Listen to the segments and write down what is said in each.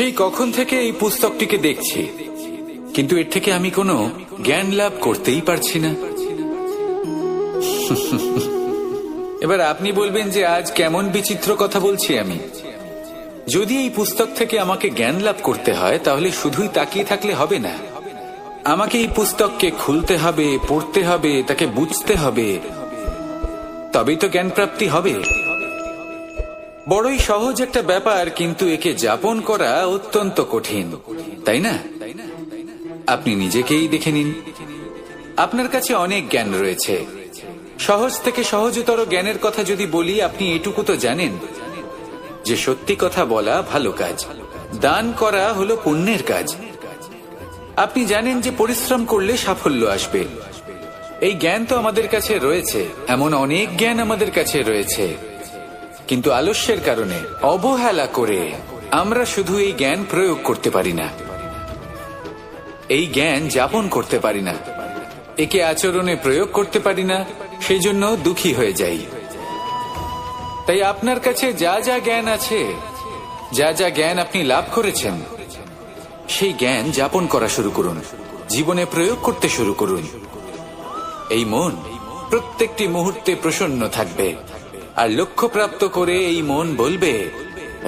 সেই কখন থেকে এই পুস্তকটিকে দেখছি, কিন্তু এর থেকে আমি কোনো জ্ঞান লাভ করতেই পারছি না। এবার আপনি বলবেন যে আজ কেমন বিচিত্র কথা বলছি আমি। যদি এই পুস্তক থেকে আমাকে জ্ঞান লাভ করতে হয়, তাহলে শুধুই তাকিয়ে থাকলে হবে না। আমাকে এই পুস্তককে খুলতে হবে, পড়তে হবে, তাকে বুঝতে হবে, তবেই তো জ্ঞান প্রাপ্তি হবে। বড়ই সহজ একটা ব্যাপার, কিন্তু একে যাপন করা অত্যন্ত কঠিন, তাই না? আপনি নিজেকেই দেখে নিন। আপনার কাছে অনেক জ্ঞান রয়েছে। সহজ থেকে সহজতর জ্ঞানের কথা যদি বলি, আপনি এটুকু তো জানেন যে সত্যি কথা বলা ভালো কাজ, দান করা হলো পুণ্যের কাজ। আপনি জানেন যে পরিশ্রম করলে সাফল্য আসবে। এই জ্ঞান তো আমাদের কাছে রয়েছে, এমন অনেক জ্ঞান আমাদের কাছে রয়েছে, কিন্তু আলস্যের কারণে, অবহেলা করে আমরা শুধু এই জ্ঞান প্রয়োগ করতে পারি না, এই জ্ঞান যাপন করতে পারি না, একে আচরণে প্রয়োগ করতে পারি না, সেই জন্য দুঃখী হয়ে যাই। তাই আপনার কাছে যা যা জ্ঞান আছে, যা যা জ্ঞান আপনি লাভ করেছেন, সেই জ্ঞান যাপন করা শুরু করুন, জীবনে প্রয়োগ করতে শুরু করুন। এই মন প্রত্যেকটি মুহূর্তে প্রসন্ন থাকবে, আর লক্ষ্যপ্রাপ্ত করে এই মন বলবে,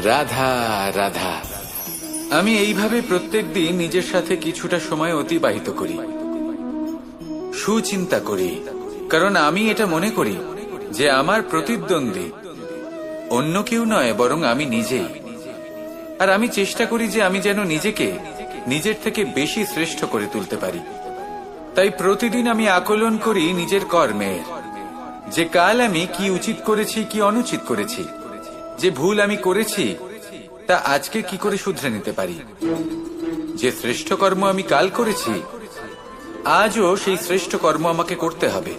রাধা রাধা। আমি এইভাবে প্রত্যেক দিন নিজের সাথে কিছুটা সময় অতিবাহিত করি, সুচিন্তা করি, কারণ আমি এটা মনে করি যে আমার প্রতিদ্বন্দ্বী অন্য কেউ নয়, বরং আমি নিজেই। আর আমি চেষ্টা করি যে আমি যেন নিজেকে নিজের থেকে বেশি শ্রেষ্ঠ করে তুলতে পারি। তাই প্রতিদিন আমি আকলন করি নিজের কর্মের, যে কাল আমি কি উচিত করেছি, কি অনুচিত করেছি, যে ভুল আমি করেছি তা আজকে কি করে শুধরে নিতে পারি। যে শ্রেষ্ঠ কর্ম আমি কাল করেছি, আজও সেই শ্রেষ্ঠ কর্ম আমাকে করতে হবে।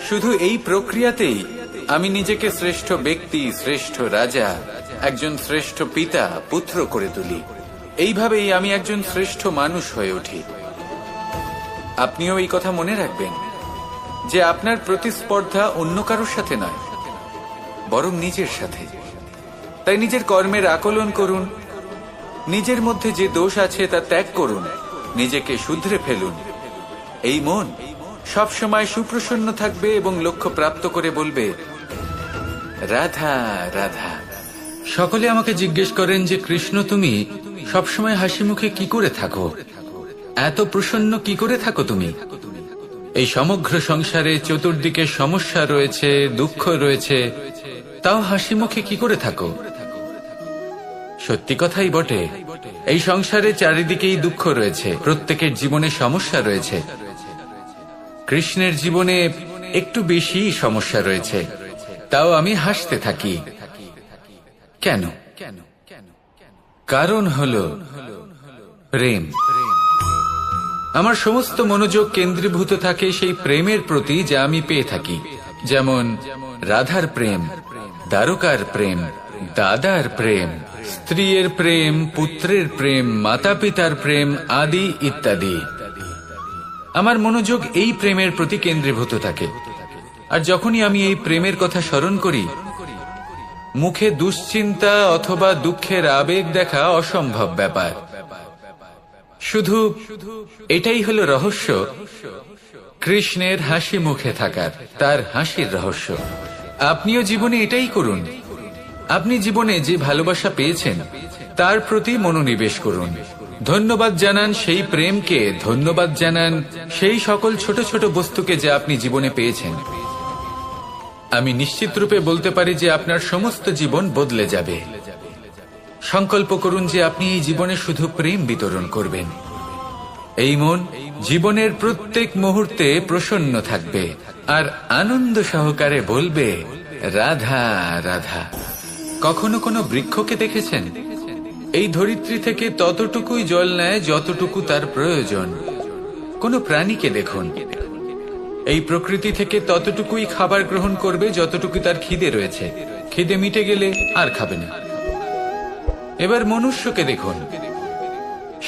শুধু এই প্রক্রিয়াতেই আমি নিজেকে শ্রেষ্ঠ ব্যক্তি, শ্রেষ্ঠ রাজা, একজন শ্রেষ্ঠ পিতা, পুত্র করে তুলি। এইভাবেই আমি একজন শ্রেষ্ঠ মানুষ হয়ে উঠি। আপনিও এই কথা মনে রাখবেন যে আপনার প্রতিস্পর্ধা অন্য কারোর সাথে নয়, বরং নিজের সাথে। তাই নিজের কর্মের আকলন করুন, নিজের মধ্যে যে দোষ আছে তা ত্যাগ করুন, নিজেকে শুধরে ফেলুন। এই মন সবসময় সুপ্রসন্ন থাকবে এবং লক্ষ্য প্রাপ্ত করে বলবে, রাধা রাধা। সকলে আমাকে জিজ্ঞেস করেন যে কৃষ্ণ, তুমি সবসময় হাসি মুখে কি করে থাকো, এত প্রসন্ন কি করে থাকো তুমি? এই সমগ্র সংসারে চতুর্দিকে সমস্যা রয়েছে, দুঃখ রয়েছে, তাও হাসি মুখে কি করে থাকো? সত্যি কথাই বটে, এই সংসারে চারিদিকেই দুঃখ রয়েছে, প্রত্যেকের জীবনে সমস্যা রয়েছে। কৃষ্ণের জীবনে একটু বেশি সমস্যা রয়েছে, তাও আমি হাসতে থাকি। কেন? কারণ হলো প্রেম। আমার সমস্ত মনোযোগ কেন্দ্রীভূত থাকে সেই প্রেমের প্রতি যা আমি পেয়ে থাকি। যেমন রাধার প্রেম, দ্বারকার প্রেম, দাদার প্রেম, স্ত্রীর প্রেম, পুত্রের প্রেম, মাতা পিতার প্রেম আদি ইত্যাদি। আমার মনোযোগ এই প্রেমের প্রতি কেন্দ্রীভূত থাকে। আর যখনই আমি এই প্রেমের কথা স্মরণ করি, মুখে দুশ্চিন্তা অথবা দুঃখের আবেগ দেখা অসম্ভব ব্যাপার। শুধু এটাই হলো রহস্য কৃষ্ণের হাসি মুখে থাকার, তার হাসির রহস্য। আপনিও জীবনে এটাই করুন। আপনি জীবনে যে ভালোবাসা পেয়েছেন তার প্রতি মনোনিবেশ করুন। ধন্যবাদ জানান সেই প্রেমকে, ধন্যবাদ জানান সেই সকল ছোট ছোট বস্তুকে যা আপনি জীবনে পেয়েছেন। আমি নিশ্চিত রূপে বলতে পারি যে আপনার সমস্ত জীবন বদলে যাবে। সংকল্প করুন যে আপনি এই জীবনে শুধু প্রেম বিতরণ করবেন। এই মন জীবনের প্রত্যেক মুহূর্তে প্রসন্ন থাকবে আর আনন্দ সহকারে বলবে, রাধা রাধা। কখনো কোনো বৃক্ষকে দেখেছেন? এই ধরিত্রী থেকে ততটুকুই জল নেয় যতটুকু তার প্রয়োজন। কোনো প্রাণীকে দেখুন, এই প্রকৃতি থেকে ততটুকুই খাবার গ্রহণ করবে যতটুকু তার খিদে রয়েছে। খিদে মিটে গেলে আর খাবে না। এবার মনুষ্যকে দেখুন,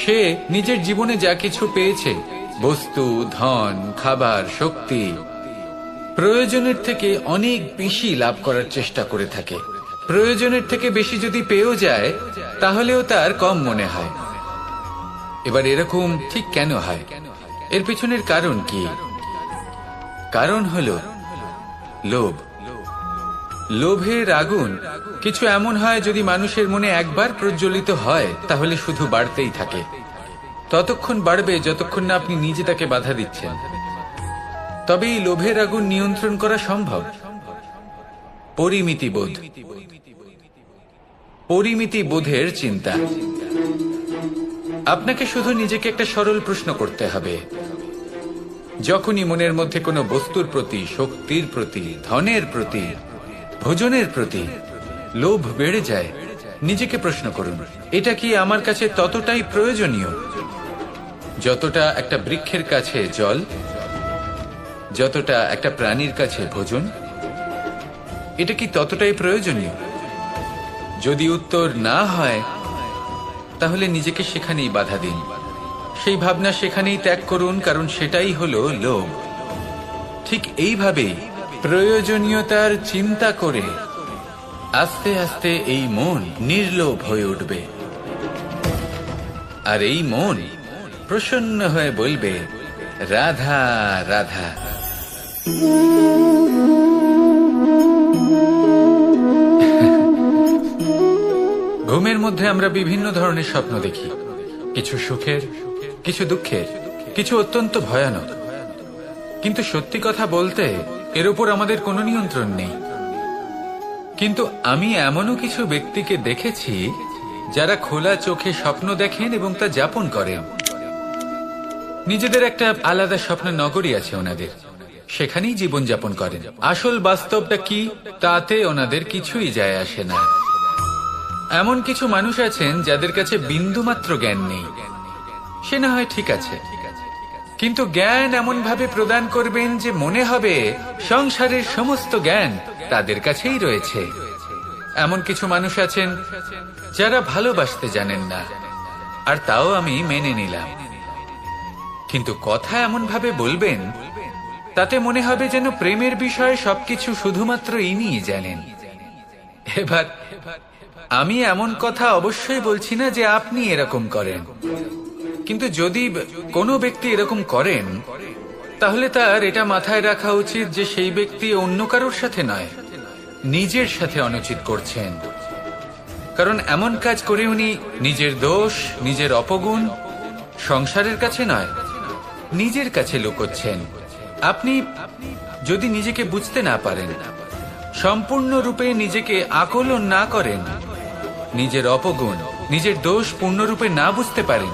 সে নিজের জীবনে যা কিছু পেয়েছে, বস্তু, ধন, খাবার, শক্তি, প্রয়োজনের থেকে অনেক বেশি লাভ করার চেষ্টা করে থাকে। প্রয়োজনের থেকে বেশি যদি পেয়েও যায় তাহলেও তার কম মনে হয়। এবার এরকম ঠিক কেন হয়? এর পিছনের কারণ কি? কারণ হলো লোভ। লোভের আগুন কিছু এমন হয়, যদি মানুষের মনে একবার প্রজ্বলিত হয় তাহলে শুধু বাড়তেই থাকে। ততক্ষণ বাড়বে যতক্ষণ না আপনি নিজে তাকে বাধা দিচ্ছেন। তবে এই লোভের আগুন নিয়ন্ত্রণ করা সম্ভব। পরিমিতিবোধ, পরিমিতিবোধের চিন্তা। আপনাকে শুধু নিজেকে একটা সরল প্রশ্ন করতে হবে। যখনই মনের মধ্যে কোনো বস্তুর প্রতি, শক্তির প্রতি, ধনের প্রতি, ভোজনের প্রতি লোভ বেড়ে যায়, নিজেকে প্রশ্ন করুন, এটা কি আমার কাছে ততটাই প্রয়োজনীয় যতটা একটা বৃক্ষের কাছে জল, যতটা একটা প্রাণীর কাছে ভোজন? এটা কি ততটাই প্রয়োজনীয়? যদি উত্তর না হয় তাহলে নিজেকে সেখানেই বাধা দিন, সেই ভাবনা সেখানেই ত্যাগ করুন, কারণ সেটাই হলো লোভ। ঠিক এইভাবেই প্রয়োজনীয়তার চিন্তা করে আস্তে আস্তে এই মন নির্লোভ হয়ে উঠবে, আর এই মন প্রসন্ন হয়ে বলবে, রাধা রাধা। ঘুমের মধ্যে আমরা বিভিন্ন ধরনের স্বপ্ন দেখি, কিছু সুখের, কিছু দুঃখের, কিছু অত্যন্ত ভয়ানক। কিন্তু সত্যি কথা বলতে এর উপর আমাদের কোনো নিয়ন্ত্রণ নেই। কিন্তু আমি এমনও কিছু ব্যক্তিকে দেখেছি যারা খোলা চোখে স্বপ্ন দেখেন এবং তা যাপন করেন। নিজেদের একটা আলাদা স্বপ্ন নগরী আছে ওনাদের, সেখানেই জীবন যাপন করেন। আসল বাস্তবটা কি তাতে ওনাদের কিছুই যায় আসে না। এমন কিছু মানুষ আছেন যাদের কাছে বিন্দুমাত্র জ্ঞান নেই, সে না হয় ঠিক আছে, কিন্তু জ্ঞান এমন ভাবে প্রদান করবেন যে মনে হবে সংসারের সমস্ত জ্ঞান তাদের কাছেই রয়েছে। এমন কিছু মানুষ আছেন যারা ভালোবাসতে জানেন না, আর তাও আমি মেনে নিলাম, কিন্তু কথা এমন ভাবে বলবেন তাতে মনে হবে যেন প্রেমের বিষয়ে সবকিছু শুধুমাত্র ইনিই জানেন। এবার আমি এমন কথা অবশ্যই বলছি না যে আপনি এরকম করেন, কিন্তু যদি কোনো ব্যক্তি এরকম করেন তাহলে তার এটা মাথায় রাখা উচিত যে সেই ব্যক্তি অন্য কারোর সাথে নয়, নিজের সাথে অনুচিত করছেন। কারণ এমন কাজ করে উনি নিজের দোষ, নিজের অপগুণ সংসারের কাছে নয়, নিজের কাছে লুকোচ্ছেন। আপনি যদি নিজেকে বুঝতে না পারেন, সম্পূর্ণরূপে নিজেকে আকলন না করেন, নিজের অপগুণ, নিজের দোষ পূর্ণরূপে না বুঝতে পারেন,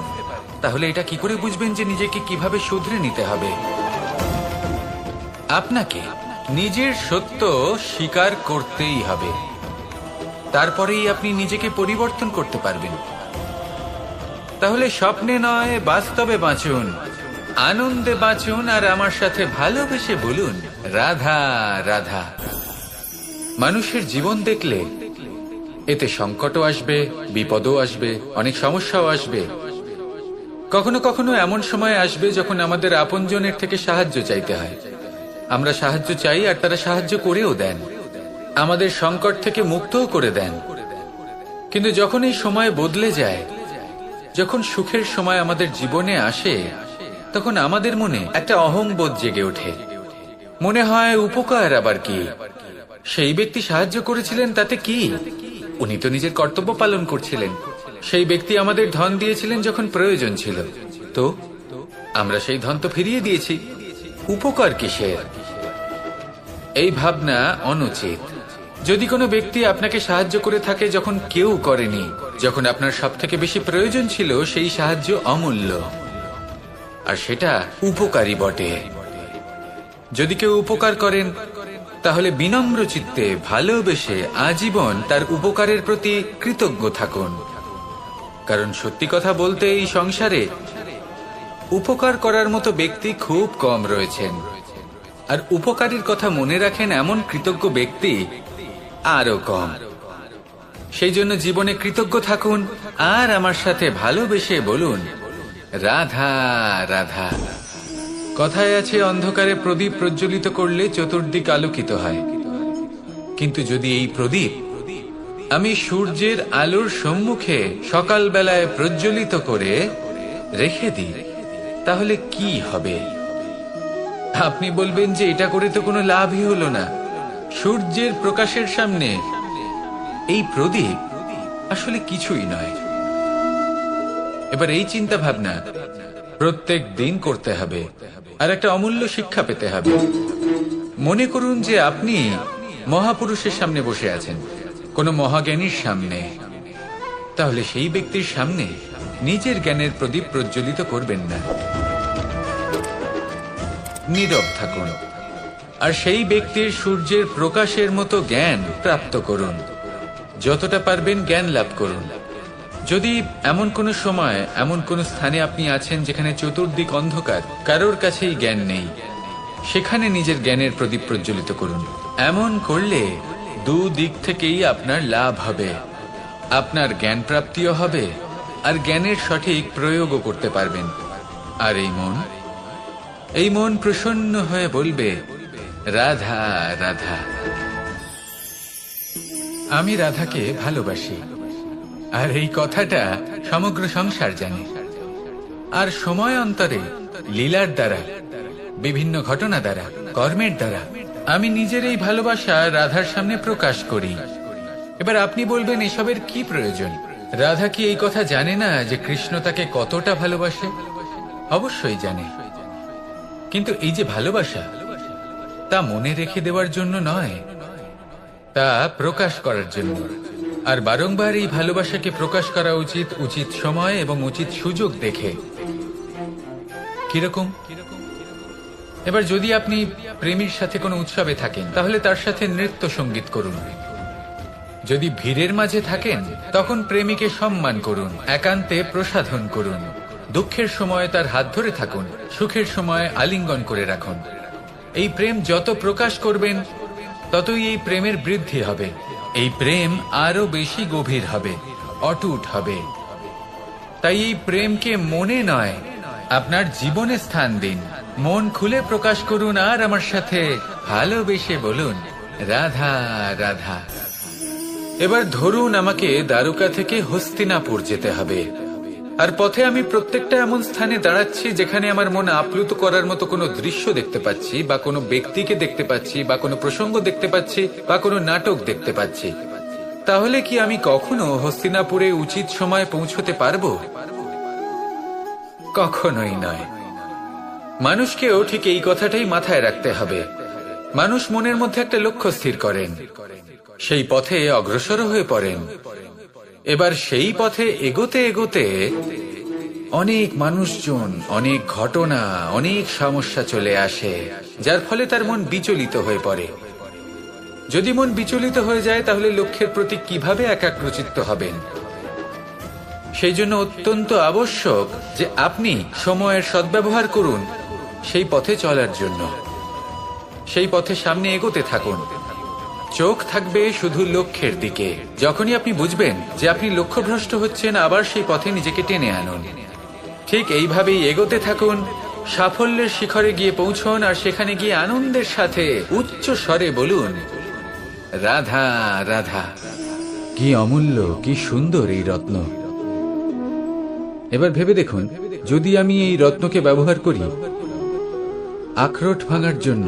তাহলে এটা কি করে বুঝবেন যে নিজেকে কিভাবে শুধরে নিতে হবে? আপনাকে নিজের সত্য স্বীকার করতেই হবে, তারপরেই আপনি নিজেকে পরিবর্তন করতে পারবেন। তাহলে স্বপ্নে নয় বাস্তবে বাঁচুন, আনন্দে বাঁচুন, আর আমার সাথে ভালোবেসে বলুন, রাধা রাধা। মানুষের জীবন দেখলে এতে সংকটও আসবে, বিপদও আসবে, অনেক সমস্যাও আসবে। কখনো কখনো এমন সময় আসবে যখন আমাদের আপনজনের থেকে সাহায্য চাইতে হয়। আমরা সাহায্য চাই আর তারা সাহায্য করেও দেন, আমাদের সংকট থেকে মুক্তও করে দেন। কিন্তু যখন এই সময় বদলে যায়, যখন সুখের সময় আমাদের জীবনে আসে, তখন আমাদের মনে একটা অহংবোধ জেগে ওঠে। মনে হয় উপকার আবার কি, সেই ব্যক্তি সাহায্য করেছিলেন তাতে কি, উনি তো নিজের কর্তব্য পালন করছিলেন। সেই ব্যক্তি আমাদের ধন দিয়েছিলেন যখন প্রয়োজন ছিল, তো আমরা সেই ধন তো ফিরিয়ে দিয়েছি, উপকার কিসের? এই ভাবনা অনুচিত। যদি কোনো ব্যক্তি আপনাকে সাহায্য করে থাকে যখন কেউ করেনি, যখন আপনার সবথেকে বেশি প্রয়োজন ছিল, সেই সাহায্য অমূল্য, আর সেটা উপকারী বটে। যদি কেউ উপকার করেন তাহলে বিনম্র চিত্তে ভালোবেসে আজীবন তার উপকারের প্রতি কৃতজ্ঞ থাকুন। কারণ সত্যি কথা বলতে এই সংসারে উপকার করার মতো ব্যক্তি খুব কম রয়েছেন, আর উপকারীর কথা মনে রাখেন এমন কৃতজ্ঞ ব্যক্তি আরো কম। সেই জন্য জীবনে কৃতজ্ঞ থাকুন, আর আমার সাথে ভালোবেসে বলুন, রাধা রাধা। কথায় আছে, অন্ধকারে প্রদীপ প্রজ্বলিত করলে চতুর্দিক আলোকিত হয়, কিন্তু যদি এই প্রদীপ আমি সূর্যের আলোর সম্মুখে সকালবেলায় প্রজ্বলিত করে রেখে দিই, তাহলে কি হবে? আপনি বলবেন যে এটা করে তো কোনো লাভই হলো না। সূর্যের প্রকাশের সামনে এই প্রদীপ আসলে কিছুই নয়। এবার এই চিন্তা ভাবনা প্রত্যেক দিন করতে হবে, আর একটা অমূল্য শিক্ষা পেতে হবে। মনে করুন যে আপনি মহাপুরুষের সামনে বসে আছেন, কোনো মহাজ্ঞানীর সামনে। তাহলে সেই ব্যক্তির সামনে নিজের জ্ঞানের প্রদীপ প্রজ্বলিত করবেন না, নীরব থাকুন, আর সেই ব্যক্তির সূর্যের প্রকাশের মতো জ্ঞান প্রাপ্ত করুন। যতটা পারবেন জ্ঞান লাভ করুন। যদি এমন কোনো সময় এমন কোনো স্থানে আপনি আছেন যেখানে চতুর্দিক অন্ধকার, কারোর কাছেই জ্ঞান নেই, সেখানে নিজের জ্ঞানের প্রদীপ প্রজ্বলিত করুন। এমন করলে দুদিক থেকেই আপনার লাভ হবে। আপনার জ্ঞান প্রাপ্তিও হবে, আর জ্ঞানের সঠিক প্রয়োগও করতে পারবেন। আর এই মন প্রসন্ন হয়ে বলবে, রাধা রাধা। আমি রাধাকে ভালোবাসি, আর এই কথাটা সমগ্র সংসার জানে। আর সময় অন্তরে লীলার দ্বারা, বিভিন্ন ঘটনা দ্বারা, কর্মের দ্বারা আমি নিজের এই ভালোবাসা রাধার সামনে প্রকাশ করি। এবার আপনি বলবেন, এসবের কি প্রয়োজন? রাধা কি এই কথা জানে না যে কৃষ্ণ তাকে কতটা ভালোবাসে? অবশ্যই জানে, কিন্তু এই যে ভালোবাসা, তা মনে রেখে দেওয়ার জন্য নয়, তা প্রকাশ করার জন্য। আর বারংবার এই ভালোবাসাকে প্রকাশ করা উচিত, উচিত সময় এবং উচিত সুযোগ দেখে। কিরকম? এবার যদি আপনি প্রেমীর সাথে কোনো উৎসবে থাকেন, তাহলে তার সাথে নৃত্য সঙ্গীত করুন। যদি ভিড়ের মাঝে থাকেন, তখন প্রেমীকে সম্মান করুন, একান্তে প্রসাধন করুন। দুঃখের সময় তার হাত ধরে থাকুন, সুখের সময় আলিঙ্গন করে রাখুন। এই প্রেম যত প্রকাশ করবেন, ততই এই প্রেমের বৃদ্ধি হবে। এই প্রেম আরো বেশি গভীর হবে, অটুট হবে। তাই এই প্রেমকে মনে নয়, আপনার জীবনে স্থান দিন। মন খুলে প্রকাশ করুন, আর আমার সাথে ভালোবেসে বলুন, রাধা রাধা। এবার ধরুন আমাকে দ্বারকা থেকে হস্তিনাপুর যেতে হবে, আর পথে আমি প্রত্যেকটা এমন স্থানে দাঁড়াচ্ছি যেখানে আমার মন আপ্লুত করার মতো কোনো দৃশ্য দেখতে পাচ্ছি, বা কোনো ব্যক্তিকে দেখতে পাচ্ছি, বা কোনো প্রসঙ্গ দেখতে পাচ্ছি, বা কোনো নাটক দেখতে পাচ্ছি। তাহলে কি আমি কখনো হস্তিনাপুরে উচিত সময় পৌঁছতে পারবো? কখনোই নয়। মানুষকেও ঠিক এই কথাটাই মাথায় রাখতে হবে। মানুষ মনের মধ্যে একটা লক্ষ্য স্থির করেন, সেই পথে অগ্রসর হয়ে পড়েন। এবার সেই পথে এগোতে এগোতে অনেক মানুষজন, অনেক ঘটনা, অনেক সমস্যা চলে আসে, যার ফলে তার মন বিচলিত হয়ে পড়ে। যদি মন বিচলিত হয়ে যায়, তাহলে লক্ষ্যের প্রতি কিভাবে একাগ্রচিত্ত হবেন? সেই জন্য অত্যন্ত আবশ্যক যে আপনি সময়ের সদ্ব্যবহার করুন সেই পথে চলার জন্য। সেই পথে সামনে এগোতে থাকুন, চোখ থাকবে শুধু লক্ষ্যের দিকে। যখনই আপনি বুঝবেন যে আপনি লক্ষ্যভ্রষ্ট হচ্ছেন, আবার সেই পথে নিজেকে টেনে আনুন। ঠিক এইভাবেই এগোতে থাকুন, সাফল্যের শিখরে গিয়ে পৌঁছন, আর সেখানে গিয়ে আনন্দের সাথে উচ্চ স্বরে বলুন, রাধা রাধা। কি অমূল্য, কি সুন্দর এই রত্ন! এবার ভেবে দেখুন, যদি আমি এই রত্নকে ব্যবহার করি আখরোট ভাঙার জন্য,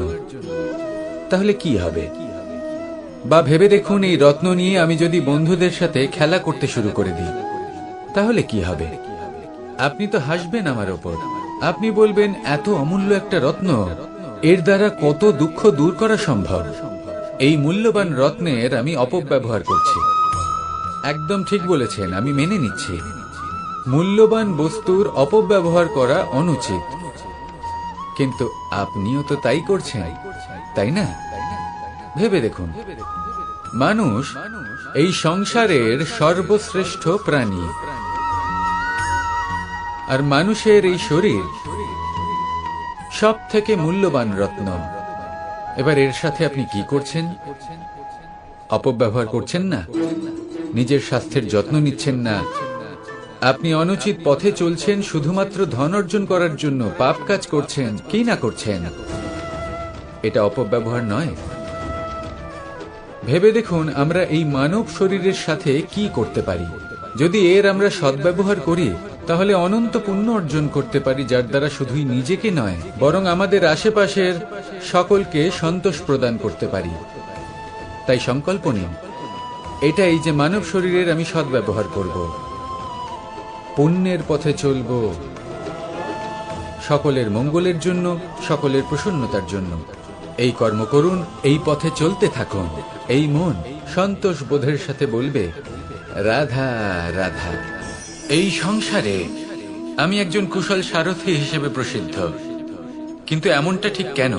তাহলে কি হবে? বা ভেবে দেখুন, এই রত্ন নিয়ে আমি যদি বন্ধুদের সাথে খেলা করতে শুরু করে দিই, তাহলে কি হবে? আপনি তো হাসবেন আমার ওপর। আপনি বলবেন, এত অমূল্য একটা রত্ন, এর দ্বারা কত দুঃখ দূর করা সম্ভব। এই মূল্যবান রত্নের আমি অপব্যবহার করছি। একদম ঠিক বলেছেন, আমি মেনে নিচ্ছি। মূল্যবান বস্তুর অপব্যবহার করা অনুচিত, কিন্তু আপনিও তো তাই করছেন, তাই না? ভেবে দেখুন, মানুষ এই সংসারের সর্বশ্রেষ্ঠ প্রাণী, আর মানুষের এই শরীর সব থেকে মূল্যবান রত্ন। এবার এর সাথে আপনি কি করছেন? অপব্যবহার করছেন না, নিজের স্বাস্থ্যের যত্ন নিচ্ছেন না, আপনি অনুচিত পথে চলছেন শুধুমাত্র ধন অর্জন করার জন্য, পাপ কাজ করছেন। কি না করছেন? এটা অপব্যবহার নয়? ভেবে দেখুন আমরা এই মানব শরীরের সাথে কি করতে পারি। যদি এর আমরা সদ্ব্যবহার করি তাহলে অনন্ত পুণ্য অর্জন করতে পারি, যার দ্বারা শুধুই নিজেকে নয় বরং আমাদের আশেপাশের সকলকে সন্তোষ প্রদান করতে পারি। তাই সংকল্প নিন এটাই যে মানব শরীরের আমি সদ্ব্যবহার করব, পুণ্যের পথে চলব, সকলের মঙ্গলের জন্য, সকলের প্রসন্নতার জন্য। এই কর্ম করুন, এই পথে চলতে থাকুন। এই মন সন্তোষ বোধের সাথে বলবে রাধা রাধা। এই সংসারে আমি একজন কুশল সারথি হিসেবে প্রসিদ্ধ, কিন্তু এমনটা ঠিক কেন?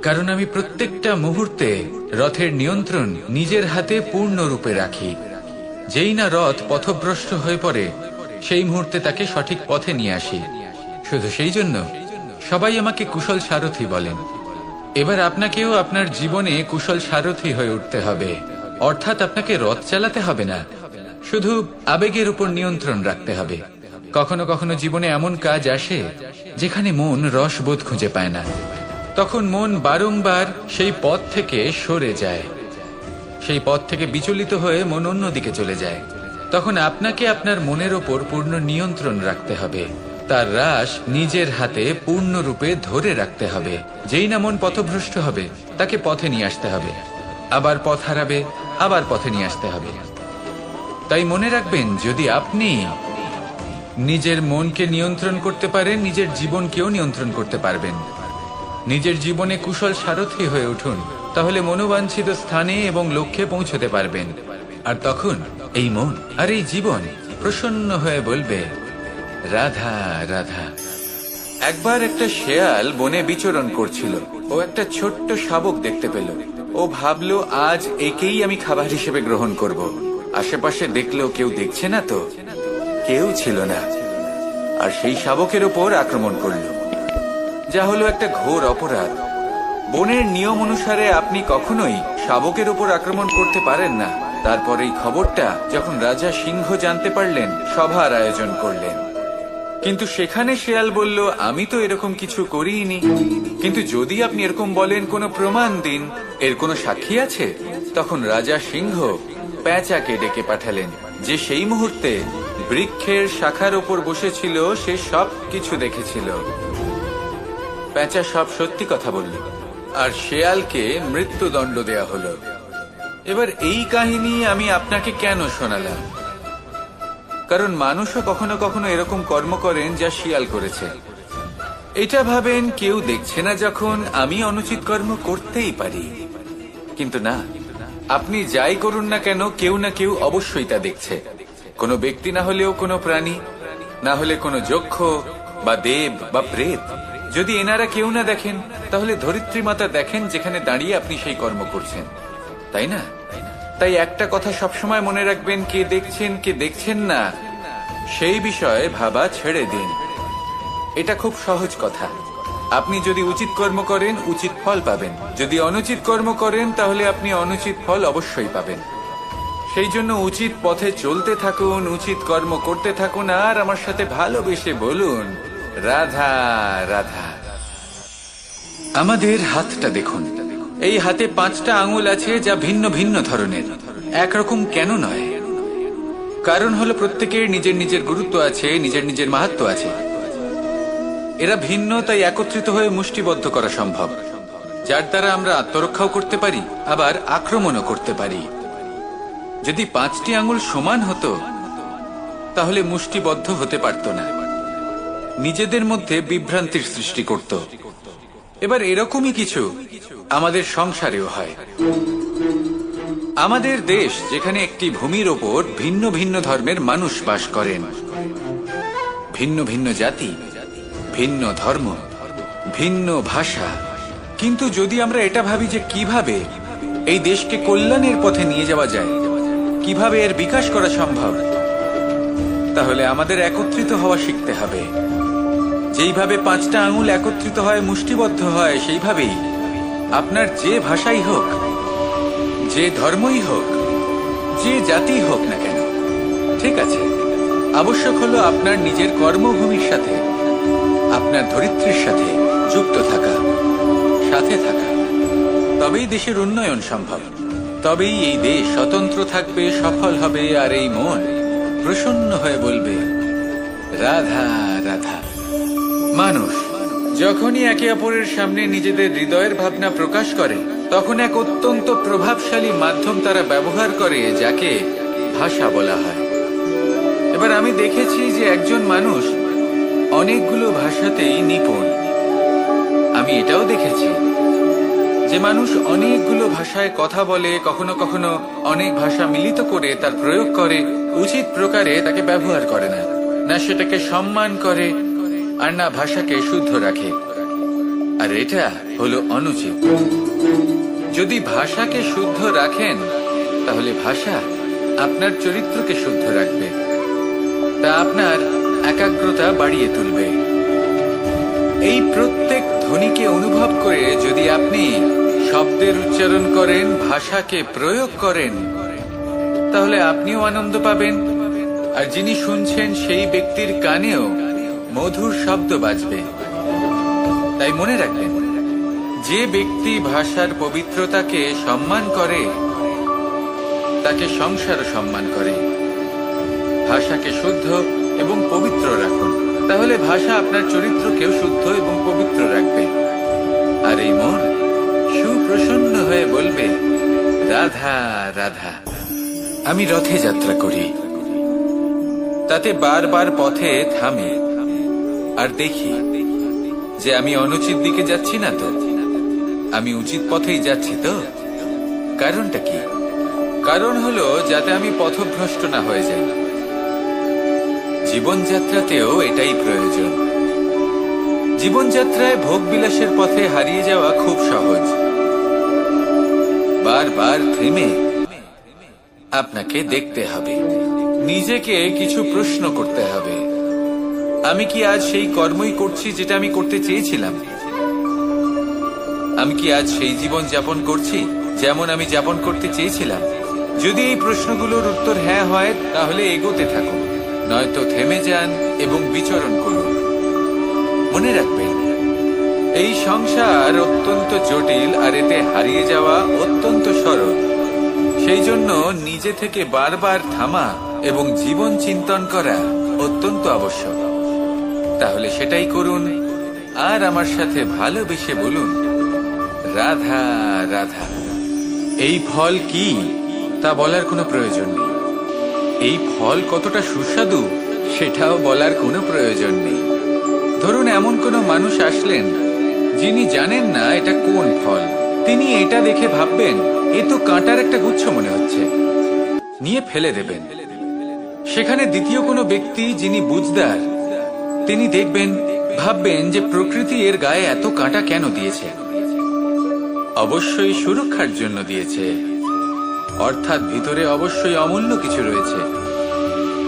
কারণ আমি প্রত্যেকটা মুহূর্তে রথের নিয়ন্ত্রণ নিজের হাতে পূর্ণরূপে রাখি। যেই না রথ পথভ্রষ্ট হয়ে পড়ে সেই মুহূর্তে তাকে সঠিক পথে নিয়ে আসি। শুধু সেই জন্য সবাই আমাকে কুশল সারথি বলেন। এবার আপনাকেও আপনার জীবনে কুশল সারথি হয়ে উঠতে হবে, অর্থাৎ আপনাকে রথ চালাতে হবে না, শুধু আবেগের উপর নিয়ন্ত্রণ রাখতে হবে। কখনো কখনো জীবনে এমন কাজ আসে যেখানে মন রসবোধ খুঁজে পায় না, তখন মন বারংবার সেই পথ থেকে সরে যায়, সেই পথ থেকে বিচলিত হয়ে মন অন্যদিকে চলে যায়। তখন আপনাকে আপনার মনের ওপর পূর্ণ নিয়ন্ত্রণ রাখতে হবে, তার রাশ নিজের হাতে পূর্ণরূপে ধরে রাখতে হবে। যেই না মন পথভ্রষ্ট হবে তাকে পথে নিয়ে আসতে হবে, আবার পথ হারাবে, আবার পথে নিয়ে আসতে হবে। তাই মনে রাখবেন, যদি আপনি নিজের মনকে নিয়ন্ত্রণ করতে পারেন, নিজের জীবনকেও নিয়ন্ত্রণ করতে পারবেন। নিজের জীবনে কুশল সারথি হয়ে উঠুন, তাহলে মনোবাঞ্ছিত স্থানে এবং লক্ষ্যে পৌঁছতে পারবেন। আর তখন এই মন আর এই জীবন প্রসন্ন হয়ে বলবে রাধা রাধা। একবার একটা শেয়াল বনে বিচরণ করছিল। ও একটা ছোট্ট শাবক দেখতে পেল। ও ভাবলো আজ একেই আমি খাবার হিসেবে গ্রহণ করব। আশেপাশে দেখলো কেউ দেখছে না, তো কেউ ছিল না, আর সেই শাবকের ওপর আক্রমণ করলো, যা হলো একটা ঘোর অপরাধ। বনের নিয়ম অনুসারে আপনি কখনোই শাবকের উপর আক্রমণ করতে পারেন না। তারপর এই খবরটা যখন রাজা সিংহ জানতে পারলেন, সভার আয়োজন করলেন। কিন্তু সেখানে শেয়াল বলল, আমি তো এরকম কিছু করিনি। কিন্তু যদি আপনি এরকম বলেন, কোনো প্রমাণ দিন, এর কোনো সাক্ষী আছে? তখন রাজা সিংহ পেঁচাকে ডেকে পাঠালেন, যে সেই মুহূর্তে বৃক্ষের শাখার ওপর বসেছিল, সে সব কিছু দেখেছিল। পেঁচা সব সত্যি কথা বলল, আর শেয়ালকে মৃত্যুদণ্ড দেয়া হলো। এবার এই কাহিনী আমি আপনাকে কেন শোনালাম? কারণ মানুষও কখনো কখনো এরকম কর্ম করেন যা শিয়াল করেছে। এটা ভাবেন কেউ দেখছে না, যখন আমি অনুচিত কর্ম করতেই পারি। কিন্তু না, আপনি যাই করুন না কেন, কেউ না কেউ অবশ্যই তা দেখছে। কোনো ব্যক্তি না হলেও কোনো প্রাণী, না হলে কোনো যক্ষ বা দেব বা প্রেত। যদি এনারা কেউ না দেখেন, তাহলে ধরিত্রী মাতা দেখেন, যেখানে দাঁড়িয়ে আপনি সেই কর্ম করছেন, তাই না? তাই একটা কথা সবসময় মনে রাখবেন, কে দেখছেন কে দেখছেন না সেই বিষয়ে ভাবা ছেড়ে দিন। এটা খুব সহজ কথা। আপনি যদি উচিত কর্ম করেন, উচিত ফল পাবেন। যদি অনুচিত কর্ম করেন, তাহলে আপনি অনুচিত ফল অবশ্যই পাবেন। সেই জন্য উচিত পথে চলতে থাকুন, উচিত কর্ম করতে থাকুন, আর আমার সাথে ভালোবেসে বলুন রাধা রাধা। আমাদের হাতটা দেখুন। এই হাতে 5টা আঙুল আছে, যা ভিন্ন ভিন্ন ধরনের, একরকম কেন নয়? কারণ হলো প্রত্যেকের নিজের নিজের গুরুত্ব আছে, নিজের নিজের মাহাত্ম্য আছে। এরা ভিন্ন, তাই একত্রিত হয়ে মুষ্টিবদ্ধ করা সম্ভব, যার দ্বারা আমরা আত্মরক্ষাও করতে পারি, আবার আক্রমণও করতে পারি। যদি 5টি আঙুল সমান হতো, তাহলে মুষ্টিবদ্ধ হতে পারত না, নিজেদের মধ্যে বিভ্রান্তির সৃষ্টি করত। এবার এরকমই কিছু আমাদের সংসারেও হয়। আমাদের দেশ, যেখানে একটি ভূমির ওপর ভিন্ন ভিন্ন ধর্মের মানুষ বাস করেন, ভিন্ন ভিন্ন জাতি, ভিন্ন ধর্ম, ভিন্ন ভাষা। কিন্তু যদি আমরা এটা ভাবি যে কিভাবে এই দেশকে কল্যাণের পথে নিয়ে যাওয়া যায়, কিভাবে এর বিকাশ করা সম্ভব, তাহলে আমাদের একত্রিত হওয়া শিখতে হবে। যেইভাবে 5টা আঙুল একত্রিত হয়, মুষ্টিবদ্ধ হয়, সেইভাবেই আপনার যে ভাষাই হোক, যে ধর্মই হোক, যে জাতি হোক না কেন, ঠিক আছে, আবশ্যক হলো আপনার নিজের কর্মভূমির সাথে, আপনার ধরিত্রীর সাথে যুক্ত থাকা, সাথে থাকা। তবেই দেশের উন্নয়ন সম্ভব। তবেই এই দেশ স্বতন্ত্র থাকবে, সফল হবে, আর এই মন প্রসন্ন হয়ে বলবে রাধা রাধা। মানুষ যখনই একে অপরের সামনে নিজেদের হৃদয়ের ভাবনা প্রকাশ করে, তখন এক অত্যন্ত প্রভাবশালী মাধ্যম তারা ব্যবহার করে, যাকে ভাষা বলা হয়। এবার আমি দেখেছি যে একজন মানুষ অনেকগুলো ভাষাতেই নিপুণ। আমি এটাও দেখেছি যে মানুষ অনেকগুলো ভাষায় কথা বলে, কখনো কখনো অনেক ভাষা মিলিত করে তার প্রয়োগ করে, উচিত প্রকারে তাকে ব্যবহার করে না, না সেটাকে সম্মান করে, আর না ভাষাকে শুদ্ধ রাখে। আর এটা হলো অনুচিত। যদি ভাষাকে শুদ্ধ রাখেন, তাহলে ভাষা আপনার চরিত্রকে শুদ্ধ রাখবে, তা আপনার একাগ্রতা বাড়িয়ে তুলবে। এই প্রত্যেক ধ্বনিকে অনুভব করে যদি আপনি শব্দের উচ্চারণ করেন, ভাষাকে প্রয়োগ করেন, তাহলে আপনিও আনন্দ পাবেন, আর যিনি শুনছেন সেই ব্যক্তির কানেও মধুর শব্দ বাজবে। তাই মনে রাখবেন, যে ব্যক্তি ভাষার পবিত্রতাকে সম্মান করে, তাকে সংসারও সম্মান করে। ভাষাকে শুদ্ধ এবং পবিত্র রাখুন, তাহলে ভাষা আপনার চরিত্রকেও শুদ্ধ এবং পবিত্র রাখবে। আর এই মন সুপ্রসন্ন হয়ে বলবে রাধা রাধা। আমি রথে যাত্রা করি, তাতে বারবার পথে থামি আর দেখি যে আমি অনুচিত দিকে যাচ্ছি না তো, আমি উচিত পথেই যাচ্ছি তো। কারণটা কি? কারণ হলো যাতে আমি পথভ্রষ্ট না হয়ে যাই। জীবনযাত্রাতেও এটাই প্রয়োজন। জীবনযাত্রায় ভোগ বিলাসের পথে হারিয়ে যাওয়া খুব সহজ। বারবার থেমে আপনাকে দেখতে হবে, নিজেকে কিছু প্রশ্ন করতে হবে। আমি কি আজ সেই কর্মই করছি যেটা আমি করতে চেয়েছিলাম? আমি কি আজ সেই জীবন যাপন করছি যেমন আমি যাপন করতে চেয়েছিলাম? যদি এই প্রশ্নগুলোর উত্তর হ্যাঁ হয়, তাহলে এগোতে থাকুন, নয়তো থেমে যান এবং বিচরণ করুন। মনে রাখবেন, এই সংসার অত্যন্ত জটিল, আর এতে হারিয়ে যাওয়া অত্যন্ত সরল। সেই জন্য নিজে থেকে বারবার থামা এবং জীবন চিন্তন করা অত্যন্ত আবশ্যক। তাহলে সেটাই করুন, আর আমার সাথে ভালোবেসে বলুন রাধা রাধা। এই ফল কি তা বলার কোনো প্রয়োজন নেই, এই ফল কতটা সুস্বাদু সেটাও বলার কোনো প্রয়োজন নেই। ধরুন এমন কোনো মানুষ আসলেন যিনি জানেন না এটা কোন ফল। তিনি এটা দেখে ভাববেন এ তো কাঁটার একটা গুচ্ছ মনে হচ্ছে, নিয়ে ফেলে দেবেন। সেখানে দ্বিতীয় কোনো ব্যক্তি যিনি বুঝদার, তিনি দেখবেন, ভাববেন যে প্রকৃতি এর গায়ে এত কাঁটা কেন দিয়েছে? অবশ্যই সুরক্ষার জন্য দিয়েছে, অর্থাৎ ভিতরে অবশ্যই অমূল্য কিছু রয়েছে।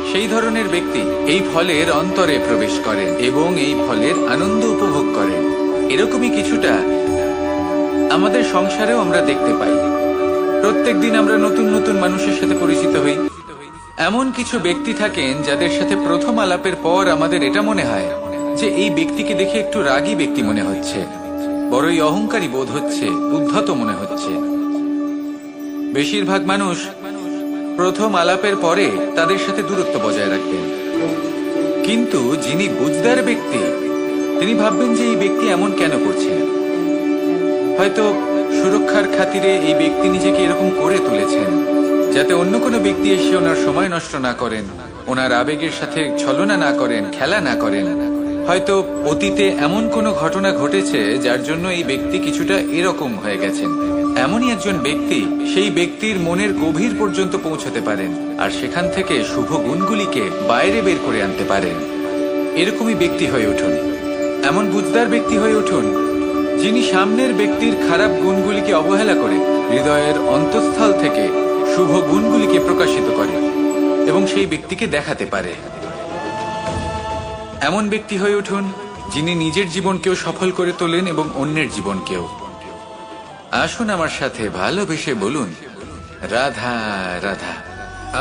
সেই ধরনের ব্যক্তি এই ফলের অন্তরে প্রবেশ করেন এবং এই ফলের আনন্দ উপভোগ করেন। এরকমই কিছুটা আমাদের সংসারেও আমরা দেখতে পাই। প্রত্যেকদিন আমরা নতুন নতুন মানুষের সাথে পরিচিত হই। এমন কিছু ব্যক্তি থাকেন যাদের সাথে প্রথম আলাপের পর আমাদের এটা মনে হয় যে এই ব্যক্তিকে দেখে একটু রাগী ব্যক্তি মনে হচ্ছে, বড়ই অহংকারী বোধ হচ্ছে, উদ্ধত মনে হচ্ছে। বেশিরভাগ মানুষ প্রথম আলাপের পরে তাদের সাথে দূরত্ব বজায় রাখবেন, কিন্তু যিনি বুঝদার ব্যক্তি তিনি ভাববেন যে এই ব্যক্তি এমন কেন করছে। হয়তো সুরক্ষার খাতিরে এই ব্যক্তি নিজেকে এরকম করে তুলেছেন যাতে অন্য কোনো ব্যক্তি এসে ওনার সময় নষ্ট না করেন, ওনার আবেগের সাথে ছলনা না করেন, খেলা না করেন। হয়তো অতীতে এমন কোনো ঘটনা ঘটেছে যার জন্য এই ব্যক্তি কিছুটা এরকম হয়ে গেছেন। এমনই একজন ব্যক্তি সেই ব্যক্তির মনের গভীর পর্যন্ত পৌঁছতে পারেন, আর সেখান থেকে শুভ গুণগুলিকে বাইরে বের করে আনতে পারেন। এরকমই ব্যক্তি হয়ে উঠুন, এমন বুঝদার ব্যক্তি হয়ে উঠুন যিনি সামনের ব্যক্তির খারাপ গুণগুলিকে অবহেলা করে হৃদয়ের অন্তঃস্থল থেকে শুভ গুণগুলিকে প্রকাশিত করে এবং সেই ব্যক্তিকে দেখাতে পারে। এমন ব্যক্তি হয়ে উঠুন যিনি নিজের জীবনকেও সফল করে তোলেন এবং অন্যের জীবনকেও। আসুন আমার সাথে ভালোবেসে বলুন রাধা রাধা।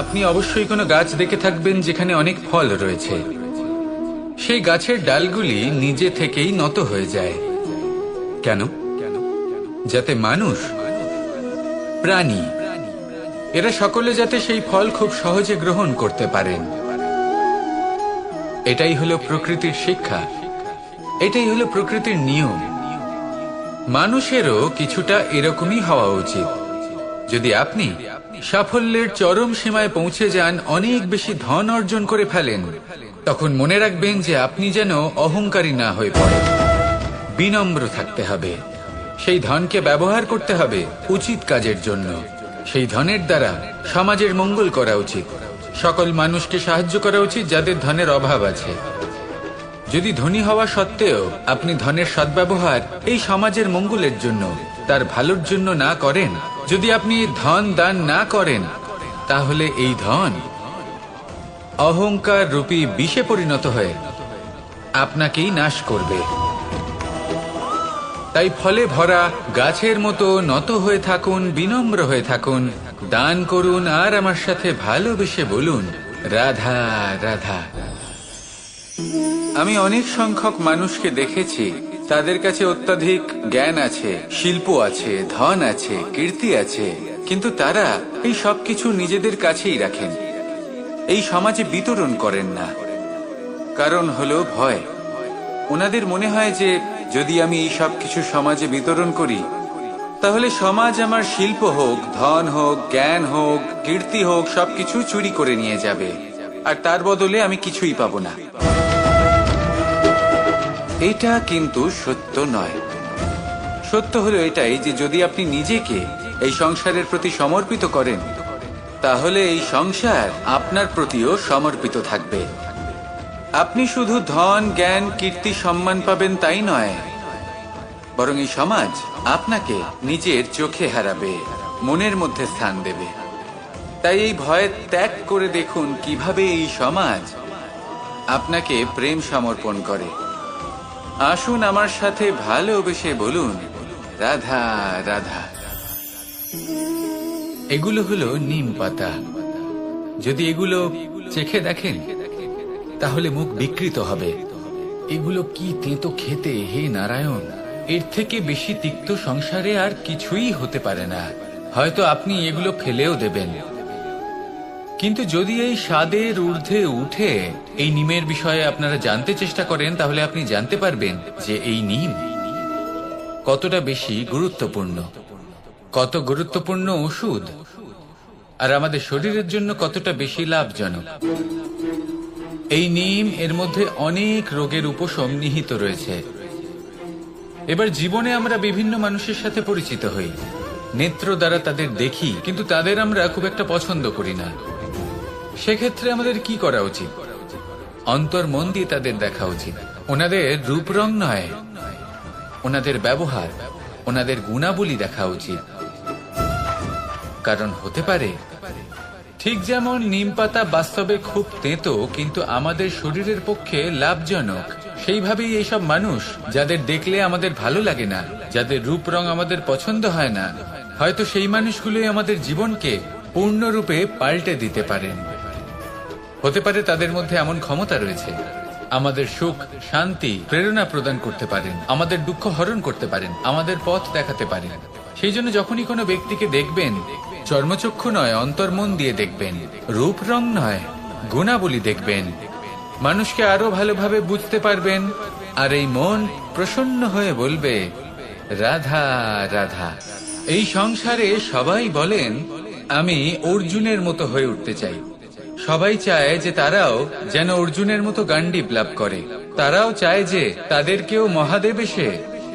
আপনি অবশ্যই কোনো গাছ দেখে থাকবেন যেখানে অনেক ফল রয়েছে। সেই গাছের ডালগুলি নিজে থেকেই নত হয়ে যায়। কেন? যাতে মানুষ, প্রাণী এরা সকলে যাতে সেই ফল খুব সহজে গ্রহণ করতে পারেন। এটাই হলো প্রকৃতির শিক্ষা, এটাই হলো প্রকৃতির নিয়ম। মানুষেরও কিছুটা এরকমই হওয়া উচিত। যদি আপনি সাফল্যের চরম সীমায় পৌঁছে যান, অনেক বেশি ধন অর্জন করে ফেলেন, তখন মনে রাখবেন যে আপনি যেন অহংকারী না হয়ে পড়েন। বিনম্র থাকতে হবে। সেই ধনকে ব্যবহার করতে হবে উচিত কাজের জন্য। সেই ধনের দ্বারা সমাজের মঙ্গল করা উচিত। সকল মানুষকে সাহায্য করা উচিত যাদের ধনের অভাব আছে। যদি ধনী হওয়া সত্ত্বেও আপনি ধনের সদ্ব্যবহার এই সমাজের মঙ্গলের জন্য, তার ভালোর জন্য না করেন, যদি আপনি ধন দান না করেন, তাহলে এই ধন অহংকার রূপী বিষে পরিণত হয়ে আপনাকেই নাশ করবে। তাই ফলে ভরা গাছের মতো নত হয়ে থাকুন, বিনম্র হয়ে থাকুন, দান করুন, আর আমার সাথে ভালোবেসে বলুন, রাধা রাধা। আমি অনেক সংখ্যক মানুষকে দেখেছি, তাদের কাছে অত্যাধিক জ্ঞান আছে, শিল্প আছে, ধন আছে, কীর্তি আছে, কিন্তু তারা এই সবকিছু নিজেদের কাছেই রাখেন, এই সমাজে বিতরণ করেন না। কারণ হলো ভয়। ওনাদের মনে হয় যে যদি আমি এই সব কিছু সমাজে বিতরণ করি, তাহলে সমাজ আমার শিল্প হোক, ধন হোক, জ্ঞান হোক, কীর্তি হোক, সবকিছু চুরি করে নিয়ে যাবে, আর তার বদলে আমি কিছুই পাবো না। এটা কিন্তু সত্য নয়। সত্য হলো এটাই যে যদি আপনি নিজেকে এই সংসারের প্রতি সমর্পিত করেন, তাহলে এই সংসার আপনার প্রতিও সমর্পিত থাকবে। আপনি শুধু ধন, জ্ঞান, কীর্তি, সম্মান পাবেন তাই নয়, বরং এই সমাজ আপনাকে নিজের চোখে হারাবে, মনের মধ্যে স্থান দেবে। তাই এই ভয় ত্যাগ করে দেখুন কিভাবে এই সমাজ আপনাকে প্রেম সমর্পণ করে। আসুন আমার সাথে ভালোবেসে বলুন, রাধা রাধা। এগুলো হলো নিম পাতা। যদি এগুলো চেখে দেখেন, তাহলে মুখ বিকৃত হবে। এগুলো কি তেতো খেতে, হে নারায়ণ! এর থেকে বেশি তিক্ত সংসারে আর কিছুই হতে পারে না। হয়তো আপনি এগুলো ফেলেও দেবেন, কিন্তু যদি এই স্বাদের ঊর্ধ্বে উঠে এই নিমের বিষয়ে আপনারা জানতে চেষ্টা করেন, তাহলে আপনি জানতে পারবেন যে এই নিম কতটা বেশি গুরুত্বপূর্ণ, কত গুরুত্বপূর্ণ ওষুধ, আর আমাদের শরীরের জন্য কতটা বেশি লাভজনক। এই নিম, এর মধ্যে অনেক রোগের উপশম নিহিত রয়েছে। এবার জীবনে আমরা বিভিন্ন মানুষের সাথে পরিচিত হই, নেত্র দ্বারা তাদের দেখি, কিন্তু তাদের আমরা খুব একটা পছন্দ করি না। সেক্ষেত্রে আমাদের কি করা উচিত? অন্তর মন দিয়ে তাদের দেখা উচিত। ওনাদের রূপ রং নয়, ওনাদের ব্যবহার, ওনাদের গুণাবলী দেখা উচিত। কারণ হতে পারে ঠিক যেমন নিম পাতা বাস্তবে খুব তেতো কিন্তু আমাদের শরীরের পক্ষে লাভজনক, সেইভাবেই এইসব মানুষ যাদের দেখলে আমাদের ভালো লাগে না, যাদের রূপ রং আমাদের পছন্দ হয় না, হয়তো সেই মানুষগুলোই আমাদের জীবনকে পূর্ণরূপে পাল্টে দিতে পারেন। হতে পারে তাদের মধ্যে এমন ক্ষমতা রয়েছে, আমাদের সুখ, শান্তি, প্রেরণা প্রদান করতে পারেন, আমাদের দুঃখ হরণ করতে পারেন, আমাদের পথ দেখাতে পারেন। সেই জন্য যখনই কোনো ব্যক্তিকে দেখবেন, চর্মচক্ষু নয়, অন্তর্মন দিয়ে দেখবেন, রূপ রং নয়, গুণাবলী দেখবেন, মানুষকে আরো ভালোভাবে বুঝতে পারবেন, আর এই মন প্রসন্ন হয়ে বলবে, রাধা রাধা। এই সংসারে সবাই বলেন, আমি অর্জুনের মতো হয়ে উঠতে চাই। সবাই চায় যে তারাও যেন অর্জুনের মতো গান্ডীব লাভ করে। তারাও চায় যে তাদেরকেও মহাদেব এসে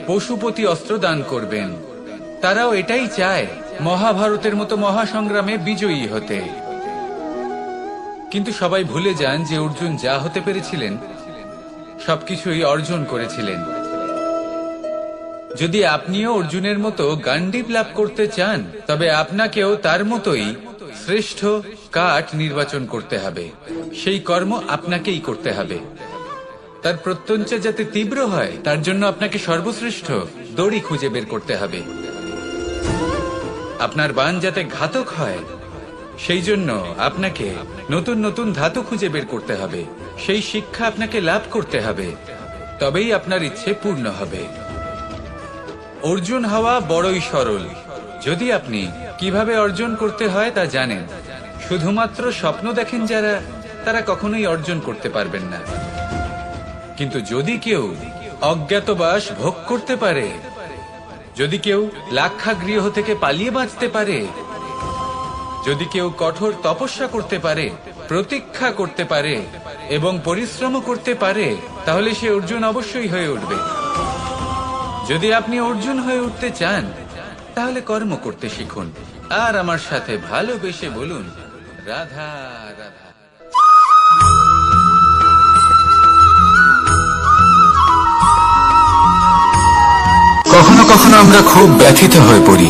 পশুপতি অস্ত্র দান করবেন। তারাও এটাই চায় মহাভারতের মতো মহাসংগ্রামে বিজয়ী হতে। কিন্তু সবাই ভুলে যান যে অর্জুন যা হতে পেরেছিলেন সবকিছুই অর্জন করেছিলেন। যদি আপনিও অর্জুনের মতো গান্ডীব লাভ করতে চান, তবে আপনাকেও তার মতোই শ্রেষ্ঠ কাঠ নির্বাচন করতে হবে। সেই কর্ম আপনাকেই করতে হবে। তার প্রত্যঞ্চা যাতে তীব্র হয়, তার জন্য আপনাকে সর্বশ্রেষ্ঠ দড়ি খুঁজে বের করতে হবে। আপনার বাণ যাতে ঘাতক হয়, সেই জন্য আপনাকে নতুন নতুন ধাতু খুঁজে বের করতে হবে। সেই শিক্ষা আপনাকে লাভ করতে হবে, তবেই আপনার ইচ্ছে পূর্ণ হবে। অর্জুন হওয়া বড়ই সরল, যদি আপনি কিভাবে অর্জন করতে হয় তা জানেন। শুধুমাত্র স্বপ্ন দেখেন যারা, তারা কখনোই অর্জন করতে পারবেন না। কিন্তু যদি কেউ অজ্ঞাতবাস ভোগ করতে পারে, যদি কেউ লাক্ষাগৃহ থেকে পালিয়ে বাঁচতে পারে, যদি কেউ কঠোর তপস্যা করতে পারে, প্রতীক্ষা করতে পারে এবং পরিশ্রম করতে পারে, তাহলে সে অর্জুন অবশ্যই হয়ে উঠবে। যদি আপনি অর্জুন হয়ে উঠতে চান, তাহলে কর্ম করতে শিখুন আর আমার সাথে ভালোবেসে বলুন, রাধা রাধা। কখনো কখনো আমরা খুব ব্যথিত হয়ে পড়ি।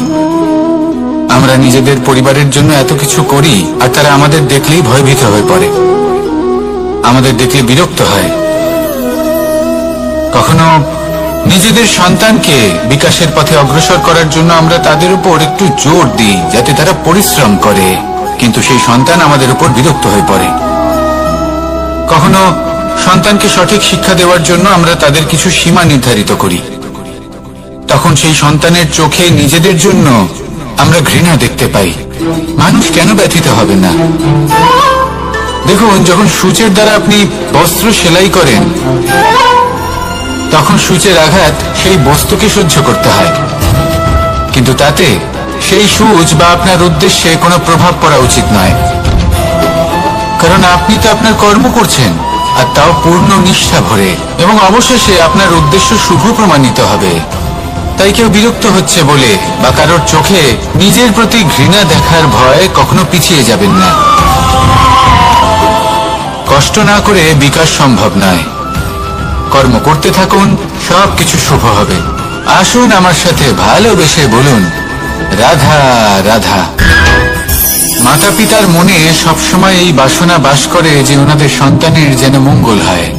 আমরা নিজেদের পরিবারের জন্য এত কিছু করি আর তারা আমাদের দেখলেই ভয়ভীত হয়ে পড়ে, আমাদের দেখলে বিরক্ত হয়। কখনো নিজেদের সন্তানকে বিকাশের পথে অগ্রসর করার জন্য আমরা তাদের উপর একটু জোর দিই যাতে তারা পরিশ্রম করে, কিন্তু সেই সন্তান আমাদের উপর বিরক্ত হয়ে পড়ে। কখনো সন্তানকে সঠিক শিক্ষা দেওয়ার জন্য আমরা তাদের কিছু সীমা নির্ধারিত করি, তখন সেই সন্তানের চোখে নিজেদের জন্য আমরা ঘৃণা দেখতে পাই। মানুষ কেন ব্যথিত হবে না? দেখুন, যখন সূচের দ্বারা আপনি বস্ত্র সেলাই করেন, তখন সূচের আঘাত সেই বস্তুকে সহ্য করতে হয়, কিন্তু তাতে সেই সূচ বা আপনার উদ্দেশ্যে কোনো প্রভাব পড়া উচিত নয়, কারণ আপনি তো আপনার কর্ম করছেন, আর তাও পূর্ণ নিষ্ঠা ভরে, এবং অবশেষে আপনার উদ্দেশ্য শুভ প্রমাণিত হবে। তাই কেউ বিরক্ত হচ্ছে বলে বা কারোর চোখে নিজের প্রতি ঘৃণা দেখার ভয় কখনো পিছিয়ে যাবেন না। কষ্ট না করে বিকাশ সম্ভব নয়। কর্ম করতে থাকুন, সবকিছু শুভ হবে। আসুন আমার সাথে ভালোবেসে বলুন, রাধা রাধা। মাতা পিতার মনে সবসময় এই বাসনা বাস করে যে ওনাদের সন্তানের যেন মঙ্গল হয়।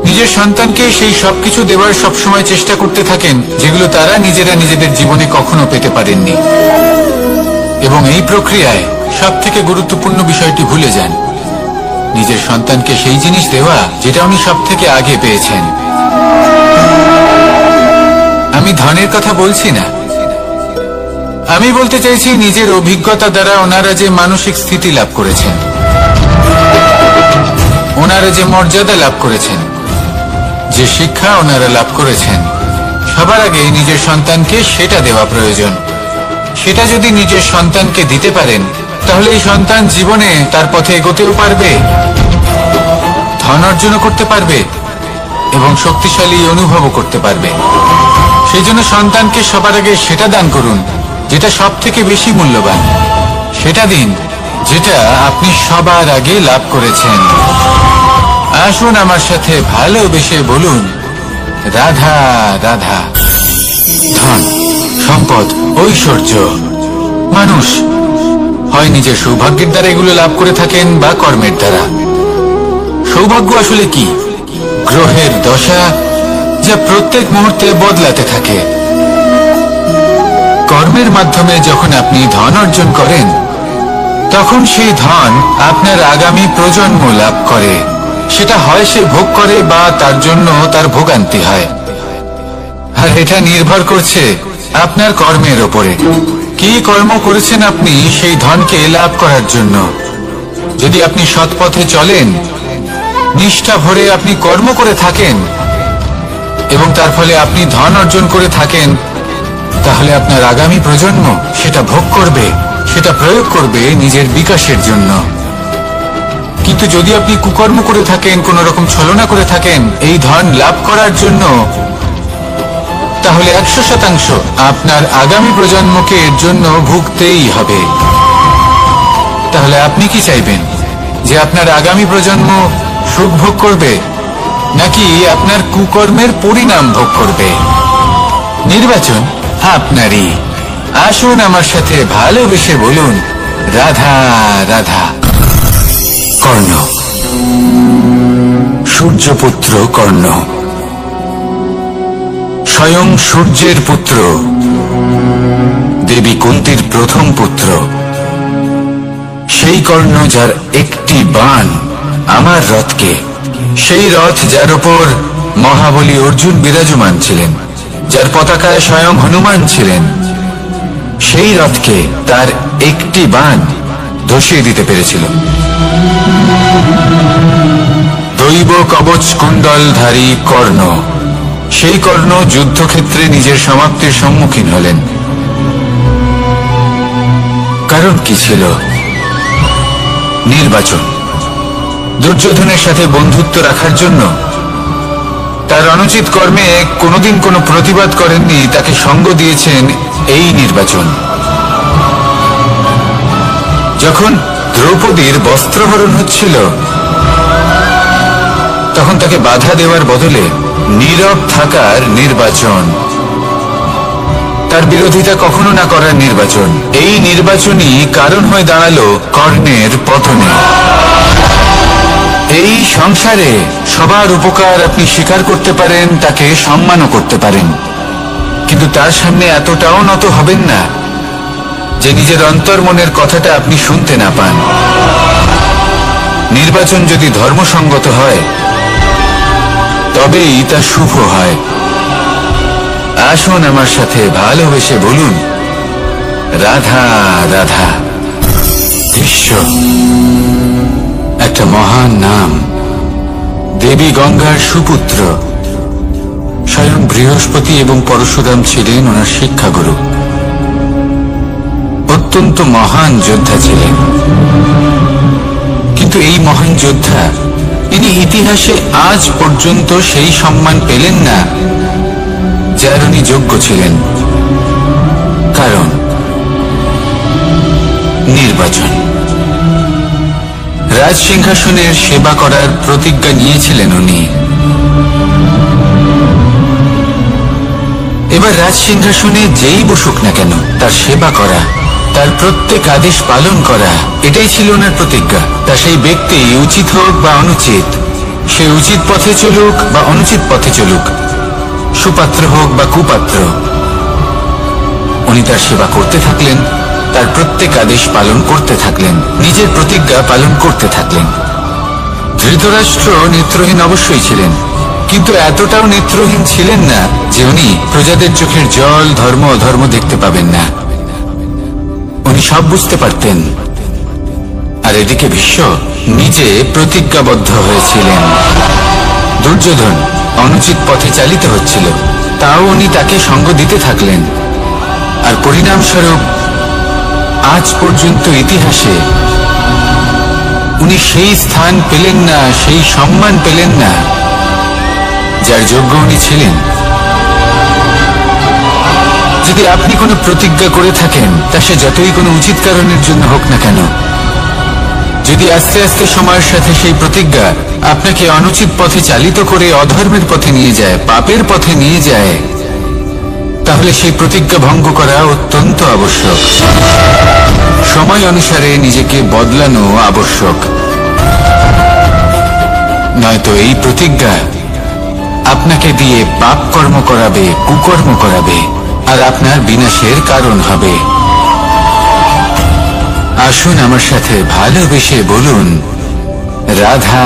নিজের সন্তানকে সেই সবকিছু দেওয়ার সবসময় চেষ্টা করতে থাকেন যেগুলো তারা নিজেরা নিজেদের জীবনে কখনো পেতে পারেননি, এবং এই প্রক্রিয়ায় সব থেকে গুরুত্বপূর্ণ বিষয়টি ভুলে যান, নিজের সন্তানকে সেই জিনিস দেওয়া যেটা উনি সব থেকে আগে পেয়েছেন। আমি ধনের কথা বলছি না, আমি বলতে চাইছি নিজের অভিজ্ঞতা দ্বারা ওনারা যে মানসিক স্থিতি লাভ করেছেন, ওনারা যে মর্যাদা লাভ করেছেন, যে শিক্ষা ওনারা লাভ করেছেন, সবার আগে নিজের সন্তানকে সেটা দেওয়া প্রয়োজন। সেটা যদি নিজের সন্তানকে দিতে পারেন, তাহলে এই সন্তান জীবনে তার পথে এগোতেও পারবে, ধন অর্জনও করতে পারবে এবং শক্তিশালী অনুভবও করতে পারবে। সেই জন্য সন্তানকে সবার আগে সেটা দান করুন যেটা সব থেকে বেশি মূল্যবান। সেটা দিন যেটা আপনি সবার আগে লাভ করেছেন। আসুন আমার সাথে ভালোবেসে বলুন, রাধা রাধা। ধন, সম্পদ, ঐশ্বর্য, মানুষ হয় নিজের সৌভাগ্যের দ্বারা এগুলো লাভ করে থাকেন বা কর্মের দ্বারা। সৌভাগ্য আসলে কি? গ্রহের দশা যা প্রত্যেক মুহূর্তে বদলাতে থাকে। কর্মের মাধ্যমে যখন আপনি ধন অর্জন করেন, তখন সেই ধন আপনার আগামী প্রজন্ম লাভ করে। সেটা হয় সে ভোগ করে বা তার জন্য তার ভোগান্তি হয়, আর এটা নির্ভর করছে আপনার কর্মের ওপরে। কি কর্ম করেছেন আপনি সেই ধনকে লাভ করার জন্য? যদি আপনি সৎ পথে চলেন, নিষ্ঠা ভরে আপনি কর্ম করে থাকেন এবং তার ফলে আপনি ধন অর্জন করে থাকেন, তাহলে আপনার আগামী প্রজন্ম সেটা ভোগ করবে, সেটা প্রয়োগ করবে নিজের বিকাশের জন্য। কিন্তু যদি আপনি কুকর্ম করে থাকেন, কোন রকম ছলনা করে থাকেন এই ধন লাভ করার জন্য, তাহলে 100% আপনার আগামী প্রজন্মকে এর জন্য ভুগতেই হবে। তাহলে আপনি কি চাইবেন? যে আপনার আগামী প্রজন্ম সুখ ভোগ করবে, নাকি আপনার কুকর্মের পরিণাম ভোগ করবে? নির্বাচন আপনারই। আসুন আমার সাথে ভালোবেসে বলুন, রাধা রাধা। কর্ণ, সূর্যপুত্র কর্ণ, স্বয়ং সূর্যের পুত্র, দেবী কুন্তীর প্রথম পুত্র। সেই কর্ণ যার একটি বাণ আমার রথকে, সেই রথ যার উপর মহাবলী অর্জুন বিরাজমান ছিলেন, যার পতাকায় স্বয়ং হনুমান ছিলেন, সেই রথকে তার একটি বাণ ধসিয়ে দিতে পেরেছিল। দৈব কবচ কুণ্ডলধারী কর্ণ, সেই কর্ণ যুদ্ধক্ষেত্রে নিজের সমাপ্তির সম্মুখীন হলেন। কারণ কি ছিল? নির্বাচন। দুর্যোধনের সাথে বন্ধুত্ব রাখার জন্য, তার অনুচিত কর্মে কোনোদিন কোনো প্রতিবাদ করেননি, তাকে সঙ্গ দিয়েছেন এই নির্বাচন। যখন দ্রৌপদীর বস্ত্রহরণ হচ্ছিল, তখন তাকে বাধা দেওয়ার বদলে নীরব থাকার নির্বাচন, তার বিরোধিতা কখনো না করার নির্বাচন। এই নির্বাচনই কারণ হয়ে দাঁড়ালো কর্ণের পতনে। এই সংসারে সবার উপকার আপনি স্বীকার করতে পারেন, তাকে সম্মানও করতে পারেন, কিন্তু তার সামনে এতটাও নত হবেন না যে নিজের অন্তর মনের কথাটা আপনি শুনতে না পান। নির্বাচন যদি ধর্মসঙ্গত হয়, তবেই তা শুভ হয়। আসুন আমার সাথে ভালোবেসে বলুন, রাধা রাধা। ভীষ্ম একটা মহান নাম, দেবী গঙ্গার সুপুত্র। স্বয়ং বৃহস্পতি এবং পরশুরাম ছিলেন ওনার শিক্ষাগুরু। অত্যন্ত মহান যোদ্ধা ছিলেন, কিন্তু এই মহান যোদ্ধা ইনি ইতিহাসে আজ পর্যন্ত সেই সম্মান পেলেন না যার উনি যোগ্য ছিলেন। কারণ নির্বাচন। রাজ সিংহাসনের সেবা করার প্রতিজ্ঞা নিয়েছিলেন উনি। এবার রাজ সিংহাসনে যেই বসুক না কেন, তার সেবা করা, তার প্রত্যেক আদেশ পালন করা, এটাই ছিল ওনার প্রতিজ্ঞা। তা সেই ব্যক্তি উচিত হোক বা অনুচিত, সে উচিত পথে চলুক বা অনুচিত পথে চলুক, সুপাত্র হোক বা কুপাত্র, উনি তার সেবা করতে থাকলেন, তার প্রত্যেক আদেশ পালন করতে থাকলেন, নিজের প্রতিজ্ঞা পালন করতে থাকলেন। ধৃতরাষ্ট্র নেত্রহীন অবশ্যই ছিলেন, কিন্তু এতটাও নেত্রহীন ছিলেন না যে উনি প্রজাদের চোখের জল, ধর্ম অধর্ম দেখতে পাবেন না। উনি সব বুঝতে পারতেন। আর এদিকে ভীষ্ম নিজে প্রতিজ্ঞাবদ্ধ হয়েছিলেন। দুর্যোধন অনুচিত পথে চালিত হচ্ছিল, তাও উনি তাকে সঙ্গ দিতে থাকলেন। আর পরিণামস্বরূপ আজ পর্যন্ত ইতিহাসে উনি সেই স্থান পেলেন না, সেই সম্মান পেলেন না যার যোগ্য উনি ছিলেন। যদি আপনি কোনো প্রতিজ্ঞা করে থাকেন, তা সে যতই কোনো উচিত কারণের জন্য হোক না কেন, যদি আস্তে আস্তে সময়ের সাথে সেই প্রতিজ্ঞা আপনাকে অনুচিত পথে চালিত করে অধর্মের পথে নিয়ে যায়, পাপের পথে নিয়ে যায়, তাহলে সেই প্রতিজ্ঞা ভঙ্গ করা অত্যন্ত আবশ্যক। সময় অনুসারে নিজেকে বদলানো আবশ্যক, নয়তো এই প্রতিজ্ঞা আপনাকে দিয়ে পাপ কর্ম করাবে, কুকর্ম করাবে, আর আপনার বিনাশের কারণ হবে। আসুন আমার সাথে ভালোবেসে বলুন, রাধা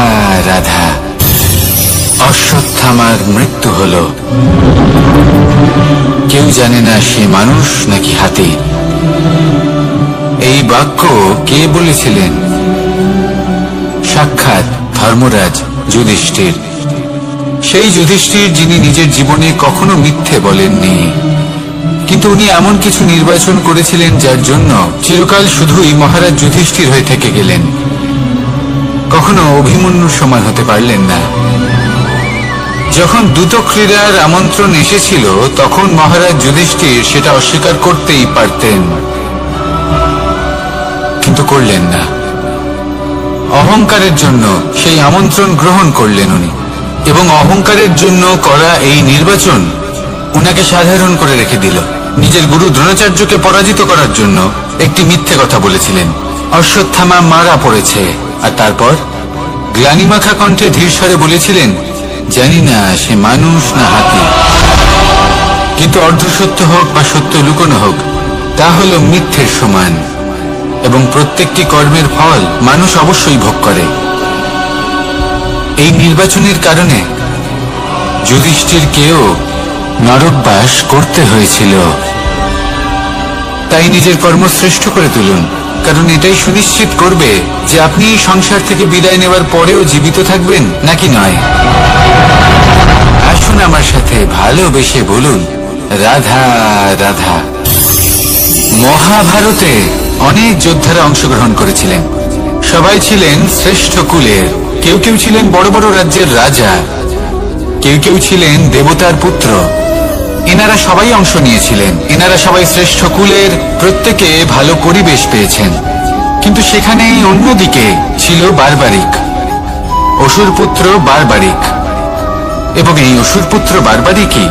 রাধা। অশ্বত্থামার মৃত্যু হল। কেউ জানে না সে মানুষ নাকি হাতি। এই বাক্য কে বলেছিলেন? সাক্ষাৎ ধর্মরাজ যুধিষ্ঠির। সেই যুধিষ্ঠির যিনি নিজের জীবনে কখনো মিথ্যে বলেননি, কিন্তু উনি এমন কিছু নির্বাচন করেছিলেন যার জন্য চিরকাল শুধুই মহারাজ যুধিষ্ঠির হয়ে থেকে গেলেন, কখনো অভিমন্যুর সমান হতে পারলেন না। যখন দ্রুত ক্রীড়ার আমন্ত্রণ এসেছিল, তখন মহারাজ যুধিষ্ঠির সেটা অস্বীকার করতেই পারতেন, কিন্তু করলেন না। অহংকারের জন্য সেই আমন্ত্রণ গ্রহণ করলেন উনি, এবং অহংকারের জন্য করা এই নির্বাচন উনাকে সাধারণ করে রেখে দিল। নিজের গুরু দ্রোণাচার্যকে পরাজিত করার জন্য একটি মিথ্যে কথা বলেছিলেন। অশ্বত্থামা মারা পড়েছে, আর তারপর গ্লানিমাখা কণ্ঠে ধীর স্বরে বলেছিলেন, জানি না সে মানুষ না হাতি, কিন্তু অর্ধসত্য হোক বা সত্য লুকোনো হোক, তা হল মিথ্যের সমান, এবং প্রত্যেকটি কর্মের ফল মানুষ অবশ্যই ভোগ করে। এই নির্বাচনের কারণে যুধিষ্ঠিরকেও নরকবাস করতে হয়েছিল। তাই নিজের কর্ম শ্রেষ্ঠ করে তুলুন, কারণ এটাই সুনিশ্চিত করবে যে আপনি এই সংসার থেকে বিদায় নেওয়ার পরেও জীবিত থাকবেন নাকি নয়। আসুন আমার সাথে ভালোবেসে বলুন রাধা রাধা। মহাভারতে অনেক যোদ্ধারা অংশগ্রহণ করেছিলেন। সবাই ছিলেন শ্রেষ্ঠ কুলের। কেউ কেউ ছিলেন বড় বড় রাজ্যের রাজা, কেউ কেউ ছিলেন দেবতার পুত্র। এনারা সবাই অংশ নিয়েছিলেন। এনারা সবাই শ্রেষ্ঠ কুলের, প্রত্যেকে ভালো পরিবেশ পেয়েছেন। কিন্তু সেখানেই অন্যদিকে ছিল বারবারিক, অসুরপুত্র বারবারিক। এবং এই অসুরপুত্র বারবারিকই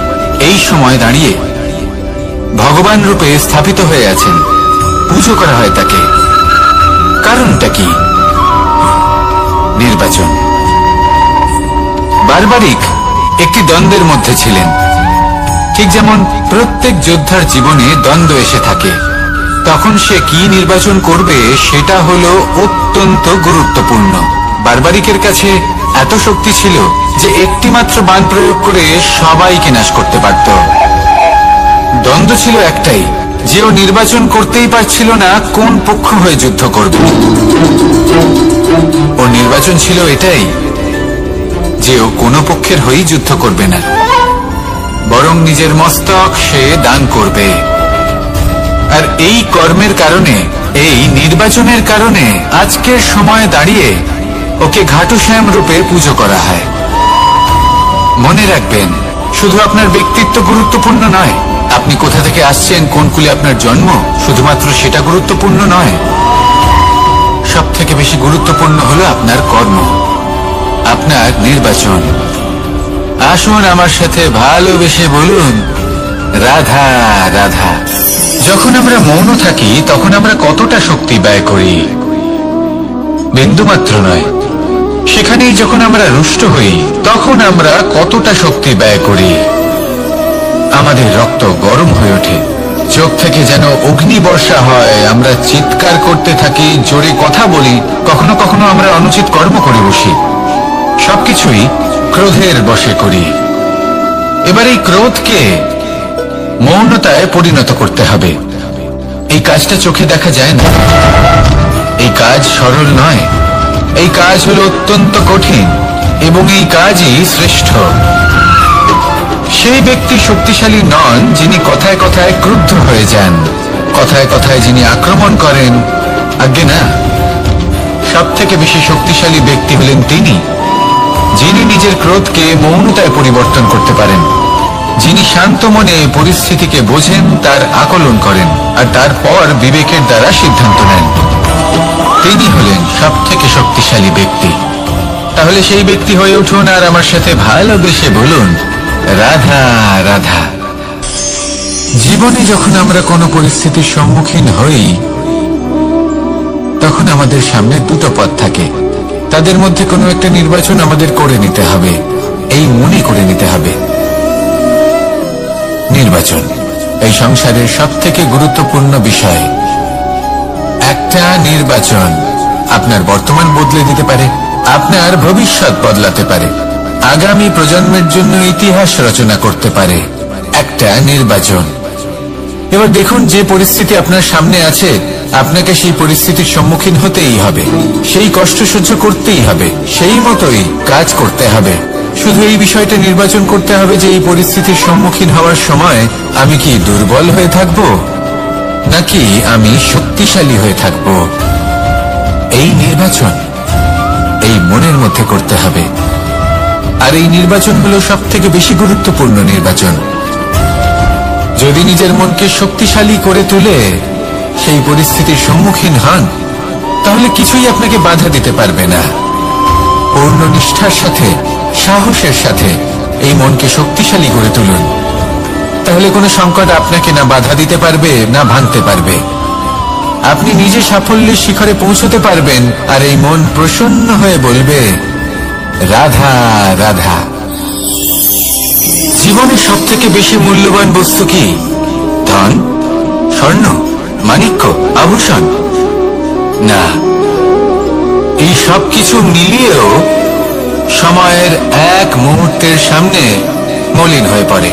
এই সময় দাঁড়িয়ে ভগবান রূপে স্থাপিত হয়ে আছেন। পুজো করা হয় তাকে। কারণটা কি? নির্বাচন। বারবারিক একটি দ্বন্দ্বের মধ্যে ছিলেন। ঠিক যেমন প্রত্যেক যোদ্ধার জীবনে দ্বন্দ্ব এসে থাকে, তখন সে কি নির্বাচন করবে সেটা হলো অত্যন্ত গুরুত্বপূর্ণ। বারবারিকের কাছে এত শক্তি ছিল যে একটি মাত্র বাণ প্রয়োগ করে সবাইকে নাশ করতে পারত। দ্বন্দ্ব ছিল একটাই, যে ও নির্বাচন করতেই পারছিল না কোন পক্ষ হয়ে যুদ্ধ করবে। ও নির্বাচন ছিল এটাই যে ও কোনো পক্ষের হয়েই যুদ্ধ করবে না, বরং নিজের মস্তক সে দান করবে। আর এই কর্মের কারণে, এই নির্বাচনের কারণে আজকের সময়ে দাঁড়িয়ে ওকে ঘাটুশ্যাম রূপে পুজো করা হয়। মনে রাখবেন, শুধু আপনার ব্যক্তিত্ব গুরুত্বপূর্ণ নয়, আপনি কোথা থেকে আসছেন, কোন কুলে আপনার জন্ম, শুধুমাত্র সেটা গুরুত্বপূর্ণ নয়। সব থেকে বেশি গুরুত্বপূর্ণ হলো আপনার কর্ম, আপনার নির্বাচন। আসুন আমার সাথে ভালোবেসে বলুন রাধা রাধা। যখন আমরা মৌন থাকি তখন আমরা কতটা শক্তি ব্যয় করি, বিন্দুমাত্র নয়। সেখানেই যখন আমরা রুষ্ট হই তখন আমরা কতটা শক্তি ব্যয় করি। আমাদের রক্ত গরম হয়ে ওঠে, চোখ থেকে যেন অগ্নি বর্ষা হয়, আমরা চিৎকার করতে থাকি, জোরে কথা বলি, কখনো কখনো আমরা অনুচিত কর্ম করে বসি। সবকিছুই ক্রোধের বশে করি। এবার এই ক্রোধকে মৌনতায় পরিণত করতে হবে। এই কাজটা চোখে দেখা যায় না, এই কাজ সরল নয়, এই কাজ হলো অত্যন্ত কঠিন এবং এই কাজই শ্রেষ্ঠ। সেই ব্যক্তি শক্তিশালী নন যিনি কথায় কথায় ক্রুদ্ধ হয়ে যান, কথায় কথায় যিনি আক্রমণ করেন। আজ্ঞে না, সব থেকে বেশি শক্তিশালী ব্যক্তি হলেন তিনি যিনি নিজের ক্রোধকে মৌনতায় পরিবর্তন করতে পারেন, যিনি শান্ত মনে পরিস্থিতিকে বোঝেন, তার আকলন করেন আর তারপর বিবেকের দ্বারা সিদ্ধান্ত নেন। তিনি হলেন সব থেকে শক্তিশালী ব্যক্তি। তাহলে সেই ব্যক্তি হয়ে উঠুন আর আমার সাথে ভালোবেসে বলুন রাধা রাধা। জীবনে যখন আমরা কোনো পরিস্থিতির সম্মুখীন হই তখন আমাদের সামনে দুটো পথ থাকে। তাদের মধ্যে কোনো একটা নির্বাচন আমাদের করে নিতে হবে, এই মনে করে নিতে হবে। নির্বাচন এই সংসারের সব থেকে গুরুত্বপূর্ণ বিষয়। একটা নির্বাচন আপনার বর্তমান বদলে দিতে পারে, আপনার ভবিষ্যৎ বদলাতে পারে, আগামী প্রজন্মের জন্য ইতিহাস রচনা করতে পারে। একটা নির্বাচন। এবার দেখুন, যে পরিস্থিতি আপনার সামনে আছে আপনাকে সেই পরিস্থিতির সম্মুখীন হতেই হবে, সেই কষ্ট সহ্য করতেই হবে, সেই মতোই কাজ করতে হবে। শুধু এই বিষয়টা নির্বাচন করতে হবে যে এই পরিস্থিতির সম্মুখীন হওয়ার সময় আমি কি দুর্বল হয়ে থাকব নাকি আমি শক্তিশালী হয়ে থাকব। এই নির্বাচন এই মনের মধ্যে করতে হবে। আর এই নির্বাচন হলো সব থেকে বেশি গুরুত্বপূর্ণ নির্বাচন। যদি নিজের মনকে শক্তিশালী করে তুলে সেই পরিস্থিতির সম্মুখীন হন তাহলে কিছুই আপনাকে বাধা দিতে পারবে না। পূর্ণ নিষ্ঠার সাথে, সাহসের সাথে এই মনকে শক্তিশালী করে তুলুন, তাহলে কোনো সংকট আপনাকে না বাধা দিতে পারবে না ভাঙতে পারবে। আপনি নিজে সাফল্যের শিখরে পৌঁছতে পারবেন আর এই মন প্রসন্ন হয়ে বলবে রাধা রাধা। জীবনের সব থেকে বেশি মূল্যবান বস্তু কি? ধন, স্বর্ণ, মাণিক্য, আভূষণ? না, এই সব কিছু মিলিয়েও সময়ের এক মুহূর্তের সামনে মলিন হয়ে পড়ে।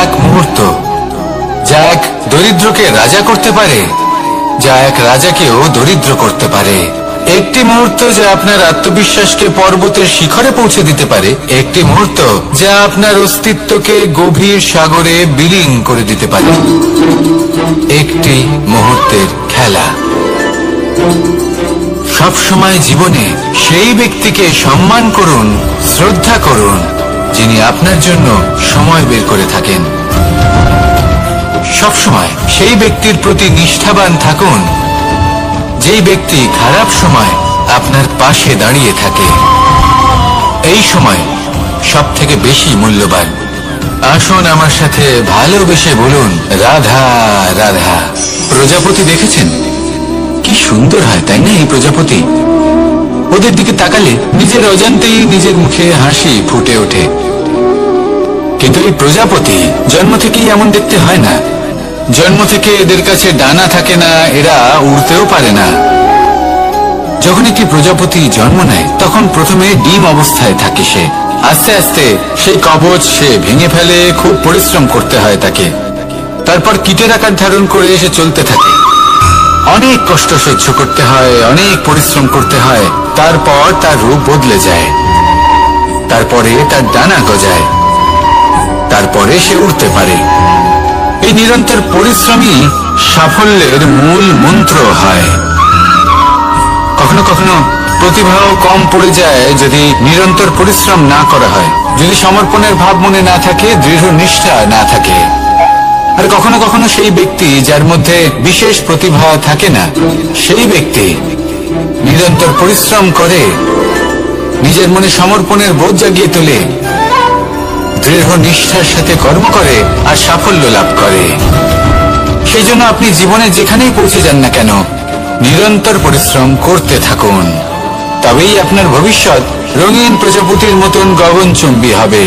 এক মুহূর্ত যা এক দরিদ্রকে রাজা করতে পারে, যা এক রাজাকেও দরিদ্র করতে পারে। একটি মুহূর্ত যা আপনার আত্মবিশ্বাসকে পর্বতের শিখরে পৌঁছে দিতে পারে, একটি মুহূর্ত যা আপনার অস্তিত্বকে গভীর সাগরে বিলীন করে দিতে পারে। একটি মুহূর্তের খেলা। সবসময় জীবনে সেই ব্যক্তিকে সম্মান করুন, শ্রদ্ধা করুন, যিনি আপনার জন্য সময় বের করে থাকেন। সবসময় সেই ব্যক্তির প্রতি নিষ্ঠাবান থাকুন, যেই ব্যক্তি খারাপ সময় আপনার পাশে দাঁড়িয়ে থাকে। এই সময় সব থেকে বেশি মূল্যবান। আসুন আমার সাথে ভালোবেসে বলুন, রাধা রাধা। প্রজাপতি দেখেছেন? কি সুন্দর হয়, তাই না? এই প্রজাপতি, ওদের দিকে তাকালে নিজের অজান্তেই নিজের মুখে হাসি ফুটে ওঠে। কিন্তু এই প্রজাপতি জন্ম থেকেই এমন দেখতে হয় না। জন্ম থেকে এদের কাছে ডানা থাকে না, এরা উড়তেও পারে না। যখন একটি প্রজাপতি জন্ম নেয় তখন প্রথমে ডিম অবস্থায় থাকে সে। আস্তে আস্তে সেই কবচ সে ভেঙে ফেলে, খুব পরিশ্রম করতে হয় তাকে। তারপর কীটের আকার ধারণ করে সে চলতে থাকে। অনেক কষ্ট সহ্য করতে হয়, অনেক পরিশ্রম করতে হয়। তারপর তার রূপ বদলে যায়, তারপরে তার ডানা গজায়, তারপরে সে উড়তে পারে। এই নিরন্তর পরিশ্রমই সাফল্যের মূল মন্ত্র হয়। কখনো কখনো প্রতিভাও কম পড়ে যায় যদি নিরন্তর পরিশ্রম না করা হয়, যদি সমর্পণের ভাব মনে না থাকে, দৃঢ় নিষ্ঠা না থাকে। আর কখনো কখনো সেই ব্যক্তি যার মধ্যে বিশেষ প্রতিভা থাকে না, সেই ব্যক্তি নিরন্তর পরিশ্রম করে, নিজের মনে সমর্পণের বোধ জাগিয়ে তোলে, দৃঢ় নিষ্ঠার সাথে কর্ম করে আর সাফল্য লাভ করে। সেই জন্য আপনি জীবনে যেখানেই পৌঁছে যান না কেন, নিরন্তর পরিশ্রম করতে থাকুন। তবেই আপনার ভবিষ্যৎ রঙিন প্রজাপতির মতন গগনচুম্বী হবে।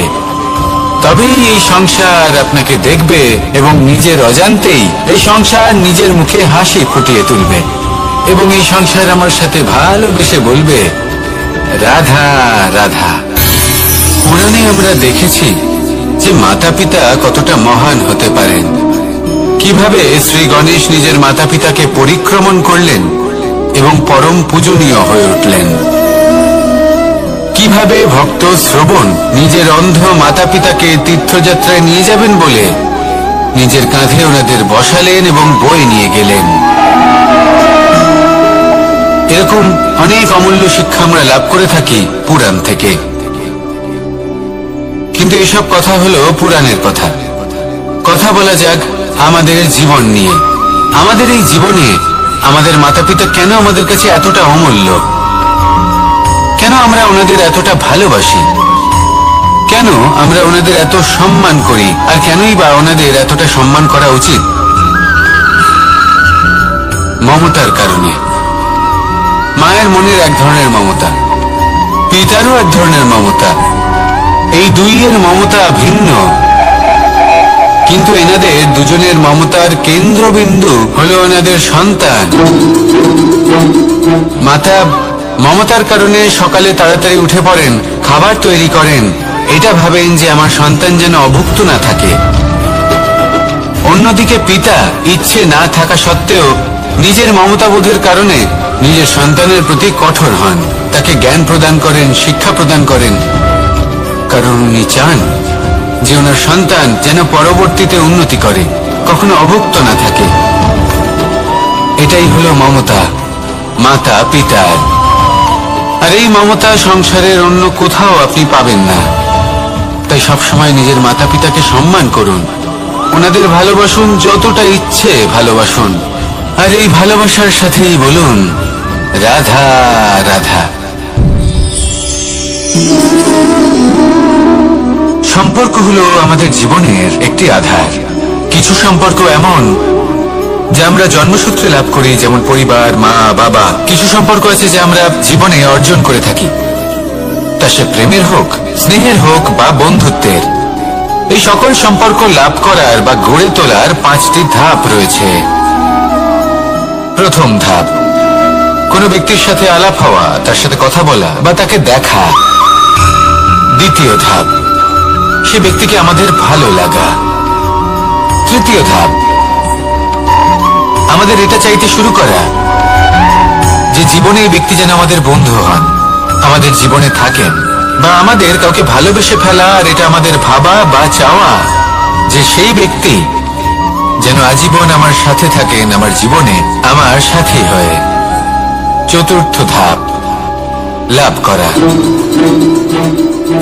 তবেই এই সংসার আপনাকে দেখবে এবং নিজের অজান্তেই এই সংসার নিজের মুখে হাসি ফুটিয়ে তুলবে এবং এই সংসার আমার সাথে ভালোবেসে বলবে, রাধা রাধা। পুরাণে আমরা দেখেছি যে মাতা পিতা কতটা মহান হতে পারেন। কিভাবে শ্রী গণেশ নিজের মাতা পিতাকে পরিক্রমণ করলেন এবং পরম পূজনীয় হয়ে উঠলেন। কিভাবে ভক্ত শ্রবণ নিজের অন্ধ মাতা পিতাকে তীর্থযাত্রায় নিয়ে যাবেন বলে নিজের কাঁধে ওনাদের বসালেন এবং বয়ে নিয়ে গেলেন। এরকম অনেক অমূল্য শিক্ষা আমরা লাভ করে থাকি পুরাণ থেকে। কিন্তু এসব কথা হলো পুরাণের কথা। কথা বলা যাক আমাদের জীবন নিয়ে। আমাদের এই জীবনে আমাদের মাতা পিতা কেন আমাদের কাছে এতটা অমূল্য? কেন আমরা ওনাদের এতটা ভালোবাসি? কেন আমরা ওনাদের এত সম্মান করি? আর কেনই বা ওনাদের এতটা সম্মান করা উচিত? মমতার কারণে। মায়ের মনের এক ধরনের মমতা, পিতারও এক ধরনের মমতা। এই দুইয়ের মমতা ভিন্ন, কিন্তু এনাদের দুজনের মমতার কেন্দ্রবিন্দু হলো এনাদের সন্তান। মাতা মমতার কারণে সকালে তাড়াতাড়ি উঠে পড়েন, খাবার তৈরি করেন, এটা ভাবেন যে আমার সন্তান যেন অভুক্ত না থাকে। অন্যদিকে পিতা ইচ্ছে না থাকা সত্ত্বেও নিজের মমতাবোধের কারণে নিজের সন্তানের প্রতি কঠোর হন, তাকে জ্ঞান প্রদান করেন, শিক্ষা প্রদান করেন, কারণ উনি চান যে ওনার সন্তান যেন পরবর্তীতে উন্নতি করে, কখনো অভুক্ত না থাকে। এটাই হলো মমতা মাতা পিতার। আর এই মমতা সংসারের অন্য কোথাও আপনি পাবেন না। তাই সবসময় নিজের মাতা পিতাকে সম্মান করুন, ওনাদের ভালোবাসুন, যতটা ইচ্ছে ভালোবাসুন। আর এই ভালোবাসার সাথেই বলুন, রাধা রাধা। সম্পর্ক হলো আমাদের জীবনের একটি আধার। কিছু সম্পর্ক এমন যা আমরা জন্মসূত্রে লাভ করি, যেমন পরিবার, মা বাবা। কিছু সম্পর্ক আছে যা আমরা জীবনে অর্জন করে থাকি, তা সে প্রেমের হোক, স্নেহের হোক বা বন্ধুত্বের। এই সকল সম্পর্ক লাভ করার বা গড়ে তোলার 5টি ধাপ রয়েছে। প্রথম ধাপ, কোনো ব্যক্তির সাথে আলাপ হওয়া, তার সাথে কথা বলা বা তাকে দেখা। দ্বিতীয় ধাপ, সে ব্যক্তিকে আমাদের ভালো লাগা। তৃতীয় ধাপ, আমাদের এটা চাইতে শুরু করা যে জীবনে এই ব্যক্তি যেন আমাদের বন্ধু হন, আমাদের জীবনে থাকেন, বা আমাদের কাউকে ভালোবেসে ফেলা আর এটা আমাদের ভাবা বা চাওয়া যে সেই ব্যক্তি যেন আজীবন আমার সাথে থাকেন, আমার জীবনে আমার সাথী হয়ে। চতুর্থ ধাপ, লাভ করা।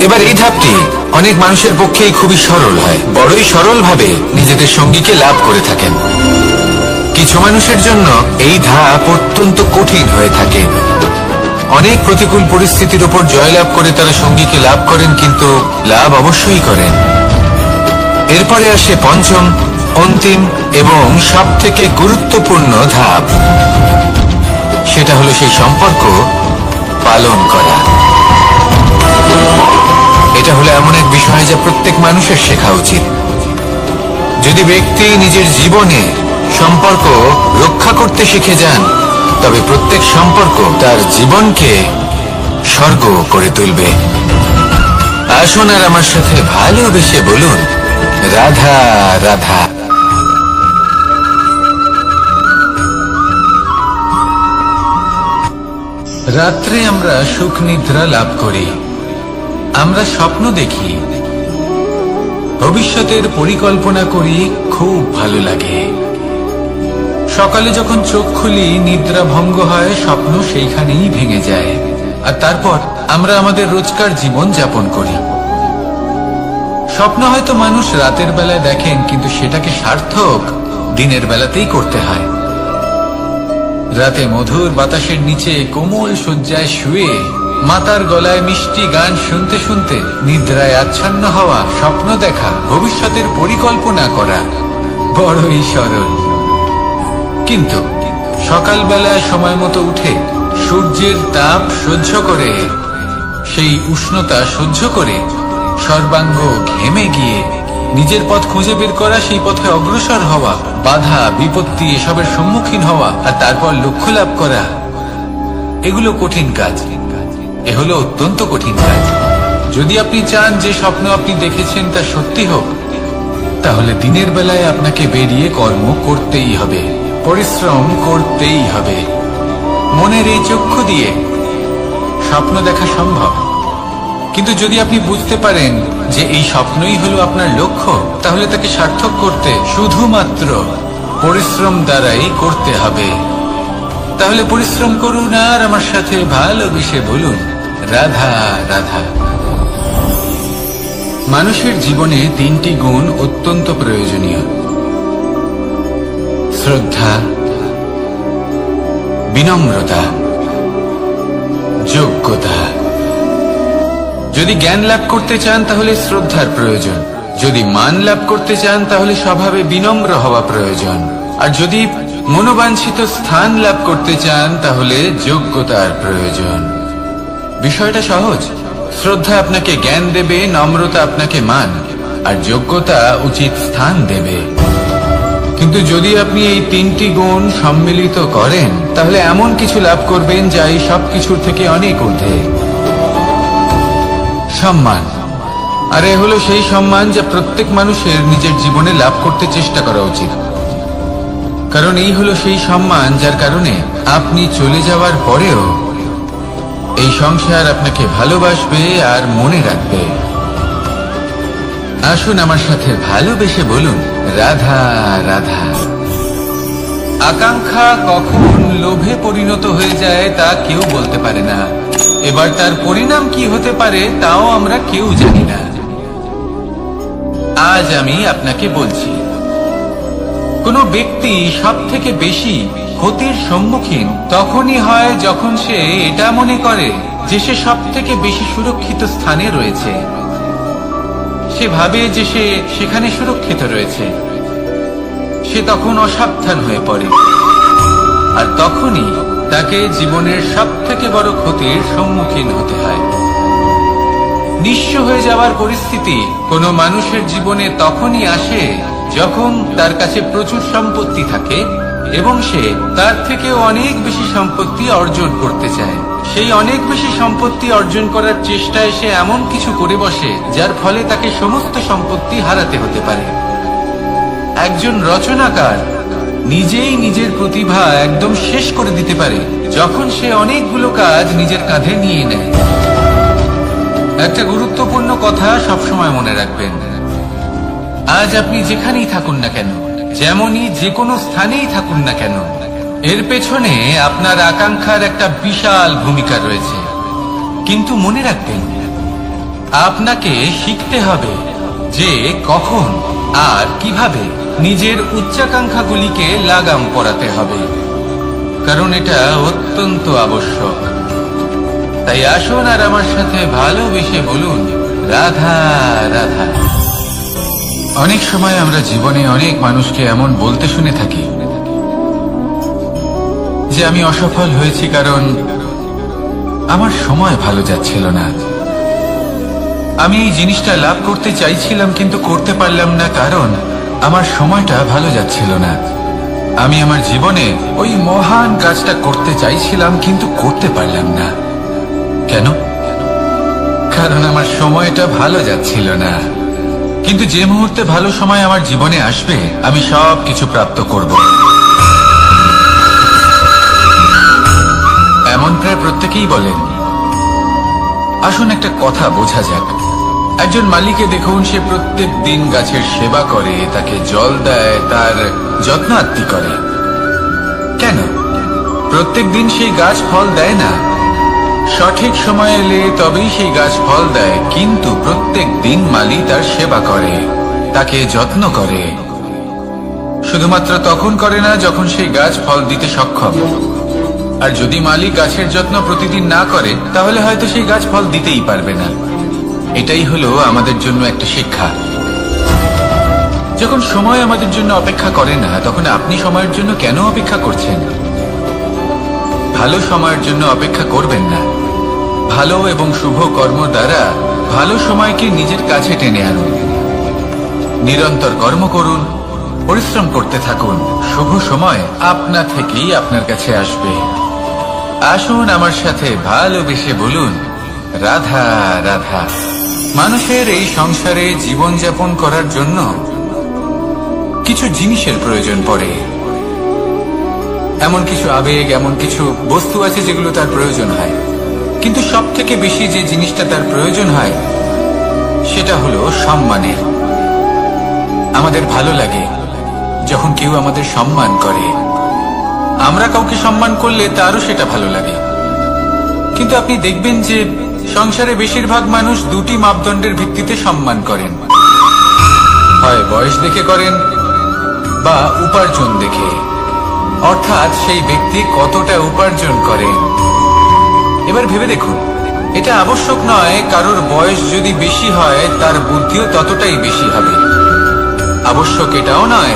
এবার এই ধাপটি অনেক মানুষের পক্ষেই খুবই সরল হয়, বড়ই সরল ভাবে নিজেদের সঙ্গীকে লাভ করে থাকেন। কিছু মানুষের জন্য এই ধাপ অত্যন্ত কঠিন হয়ে থাকে। অনেক প্রতিকূল পরিস্থিতির উপর জয়লাভ করে তারা সঙ্গীকে লাভ করেন, কিন্তু লাভ অবশ্যই করেন। এরপরে আসে পঞ্চম, অন্তিম এবং সব থেকে গুরুত্বপূর্ণ ধাপ। সেটা হলো সেই সম্পর্ক পালন করা। এটা হলো এমন এক বিষয় যা প্রত্যেক মানুষের শেখা উচিত। যদি ব্যক্তি নিজের জীবনে সম্পর্ক রক্ষা করতে শিখে যান, তবে প্রত্যেক সম্পর্ক তার জীবনকে স্বর্গ করে তুলবে। আসুন আর আমার সাথে ভালোবেসে বলুন, রাধা রাধা। রাত্রে আমরা সুখ নিদ্রা লাভ করি, আমরা স্বপ্ন দেখি, ভবিষ্যতের পরিকল্পনা করি, খুব ভালো লাগে। সকালে যখন চোখ খুলি নিদ্রা ভঙ্গ হয়, স্বপ্ন সেইখানেই ভেঙে যায়, আর তারপর আমরা আমাদের রোজকার জীবন যাপন করি। স্বপ্ন হয়তো মানুষ রাতের বেলায় দেখেন, কিন্তু সেটাকে সার্থক দিনের বেলাতেই করতে হয়। রাতে মধুর বাতাসের নিচে কোমল শয্যায় শুয়ে মাতার গলায় মিষ্টি গান শুনতে শুনতে নিদ্রায় আচ্ছন্ন হওয়া, স্বপ্ন দেখা, ভবিষ্যতের পরিকল্পনা করা বড়ই সরল। কিন্তু সকালবেলায় সময় মতো উঠে সূর্যের তাপ সহ্য করে, সেই উষ্ণতা সহ্য করে সর্বাঙ্গ ঘেমে গিয়ে নিজের পথ খুঁজে বের করা, সেই পথে অগ্রসর হওয়া, বাধা বিপত্তি এসবের সম্মুখীন হওয়া, আর তারপর লক্ষ্য লাভ করা, এগুলো কঠিন কাজ। এ হলো অত্যন্ত কঠিন কাজ। যদি আপনি চান যে স্বপ্ন আপনি দেখেছেন তা সত্যি হোক, তাহলে দিনের বেলায় আপনাকে বেরিয়ে কর্ম করতেই হবে, পরিশ্রম করতেই হবে। মনের এই চক্ষু দিয়ে স্বপ্ন দেখা সম্ভব, কিন্তু যদি আপনি বুঝতে পারেন যে এই স্বপ্নই হলো আপনার লক্ষ্য, তাহলে তাকে সার্থক করতে শুধুমাত্র পরিশ্রম দ্বারাই করতে হবে। তাহলে পরিশ্রম করুন আর আমার সাথে ভালোবেসে বলুন, রাধা রাধা। মানুষের জীবনে তিনটি গুণ অত্যন্ত প্রয়োজনীয়: শ্রদ্ধা, বিনম্রতা, যোগ্যতা। যদি জ্ঞান লাভ করতে চান তাহলে শ্রদ্ধার প্রয়োজন, যদি মান লাভ করতে চান তাহলে স্বভাবে বিনম্র হওয়া প্রয়োজন, আর যদি মনোবাঞ্ছিত স্থান লাভ করতে চান তাহলে যোগ্যতার প্রয়োজন। বিষয়টা সহজ। শ্রদ্ধা আপনাকে জ্ঞান দেবে, নম্রতা আপনাকে মান, আর যোগ্যতা উচিত স্থান দেবে। কিন্তু যদি আপনি এই তিনটি গুণ সম্মিলিত করেন, তাহলে এমন কিছু লাভ করবেন যা এই সব কিছুর থেকে অনেক ঊর্ধ্বে। সম্মান। আর এ হলো সেই সম্মান যা প্রত্যেক মানুষের নিজের জীবনে লাভ করতে চেষ্টা করা উচিত, কারণ এই হলো সেই সম্মান যার কারণে আপনি চলে যাওয়ার পরেও এই সংসার আপনাকে ভালোবাসবে আর মনে রাখবে। আসুন আমার সাথে ভালোবেসে বলুন, রাধা রাধা। আকাঙ্ক্ষা কখন লোভে পরিণত হয়ে যায় তা কেউ বলতে পারে না। এবার তার পরিণাম কি হতে পারে তাও আমরা কেউ জানি না। আজ আমি আপনাকে বলছি, কোনো ব্যক্তি সব থেকে বেশি ক্ষতির সম্মুখীন তখনই হয় যখন সে এটা মনে করে যে সে সব থেকে বেশি সুরক্ষিত স্থানে রয়েছে। সে ভাবে যে সে সেখানে সুরক্ষিত রয়েছে। সে তখন অসাবধান হয়ে পড়ে, আর তখনই তাকে জীবনের সব থেকে বড় ক্ষতির সম্মুখীন হতে হয়। নিঃস্ব হয়ে যাওয়ার পরিস্থিতি কোনো মানুষের জীবনে তখনই আসে যখন তার কাছে প্রচুর সম্পত্তি থাকে এবং সে তার থেকেও অনেক বেশি সম্পত্তি অর্জন করতে চায়। সেই অনেক বেশি সম্পত্তি অর্জন করার চেষ্টায় সে এমন কিছু করে বসে যার ফলে তাকে সমস্ত সম্পত্তি হারাতে হতে পারে। একজন রচনাকার নিজেই নিজের প্রতিভা একদম শেষ করে দিতে পারে যখন সে অনেকগুলো কাজ নিজের কাঁধে নিয়ে নেয়। একটা গুরুত্বপূর্ণ কথা সবসময় মনে রাখবেন, আজ আপনি যেখানেই থাকুন না কেন, যেমনই যে কোনো স্থানেই থাকুন না কেন, এর পেছনে আপনার আকাঙ্ক্ষার একটা বিশাল ভূমিকা রয়েছে। কিন্তু মনে রাখবেন, আপনাকে শিখতে হবে যে কখন আর কিভাবে নিজের উচ্চাকাঙ্ক্ষাগুলিকে লাগাম পরাতে হবে, কারণ এটা অত্যন্ত আবশ্যক। তাই আসুন আর আমার সাথে ভালোবেসে বলুন, রাধা রাধা। অনেক সময় আমরা জীবনে অনেক মানুষকে এমন বলতে শুনে থাকি যে আমি অসফল হয়েছি কারণ আমার সময় ভালো যাচ্ছিল না। আমি এই জিনিসটা লাভ করতে চাইছিলাম কিন্তু করতে পারলাম না কারণ আমার সময়টা ভালো যাচ্ছিল না। আমি আমার জীবনে ওই মহান কাজটা করতে চাইছিলাম কিন্তু করতে পারলাম না। কেন? কারণ আমার সময়টা ভালো যাচ্ছিল না। কিন্তু যে মুহূর্তে ভালো সময় আমার জীবনে আসবে, আমি সব কিছু প্রাপ্ত করব। এমন প্রায় প্রত্যেকেই বলেন। আসুন একটা কথা বোঝা যাক। একজন মালিকে দেখুন, সে প্রত্যেক দিন গাছের সেবা করে, তাকে জল দেয়, তার যত্ন আত্তি করে। কেন? প্রত্যেক দিন সেই গাছ ফল দেয় না। সঠিক সময় এলে তবেই সেই গাছ ফল দেয়, কিন্তু প্রত্যেক দিন মালি তার সেবা করে, তাকে যত্ন করে। শুধুমাত্র তখন করে না যখন সেই গাছ ফল দিতে সক্ষম। আর যদি মালিক গাছের যত্ন প্রতিদিন না করে, তাহলে হয়তো সেই গাছ ফল দিতেই পারবে না। এটাই হলো আমাদের জন্য একটা শিক্ষা। যখন সময় আমাদের জন্য অপেক্ষা করে না, তখন আপনি সময়ের জন্য কেন অপেক্ষা করছেন? ভালো সময়ের জন্য অপেক্ষা করবেন না। ভালো এবং শুভ কর্ম দ্বারা ভালো সময়কে নিজের কাছে টেনে আনুন। নিরন্তর কর্ম করুন, পরিশ্রম করতে থাকুন। শুভ সময় আপনা থেকেই আপনার কাছে আসবে। আসুন আমার সাথে ভালোবেসে বলুন, রাধা রাধা। মানুষের এই সংসারে জীবনযাপন করার জন্য কিছু জিনিসের প্রয়োজন পড়ে। এমন কিছু আবেগ, এমন কিছু বস্তু আছে যেগুলো তার প্রয়োজন হয়। কিন্তু সব থেকে বেশি যে জিনিসটা তার প্রয়োজন হয় সেটা হলো সম্মানের। আমাদের ভালো লাগে যখন কেউ আমাদের সম্মান করে। আমরা কাউকে সম্মান করলে তারও সেটা ভালো লাগে। কিন্তু আপনি দেখবেন যে সংসারে বেশিরভাগ মানুষ দুটি মাপদণ্ডের ভিত্তিতে সম্মান করেন। হয় বয়স দেখে করেন বা উপার্জন দেখে, অর্থাৎ সেই ব্যক্তি কতটা উপার্জন করেন। এবার ভেবে দেখুন, এটা আবশ্যক নয় কারোর বয়স যদি বেশি হয় তার বুদ্ধিও ততটাই বেশি হবে। আবশ্যক এটাও নয়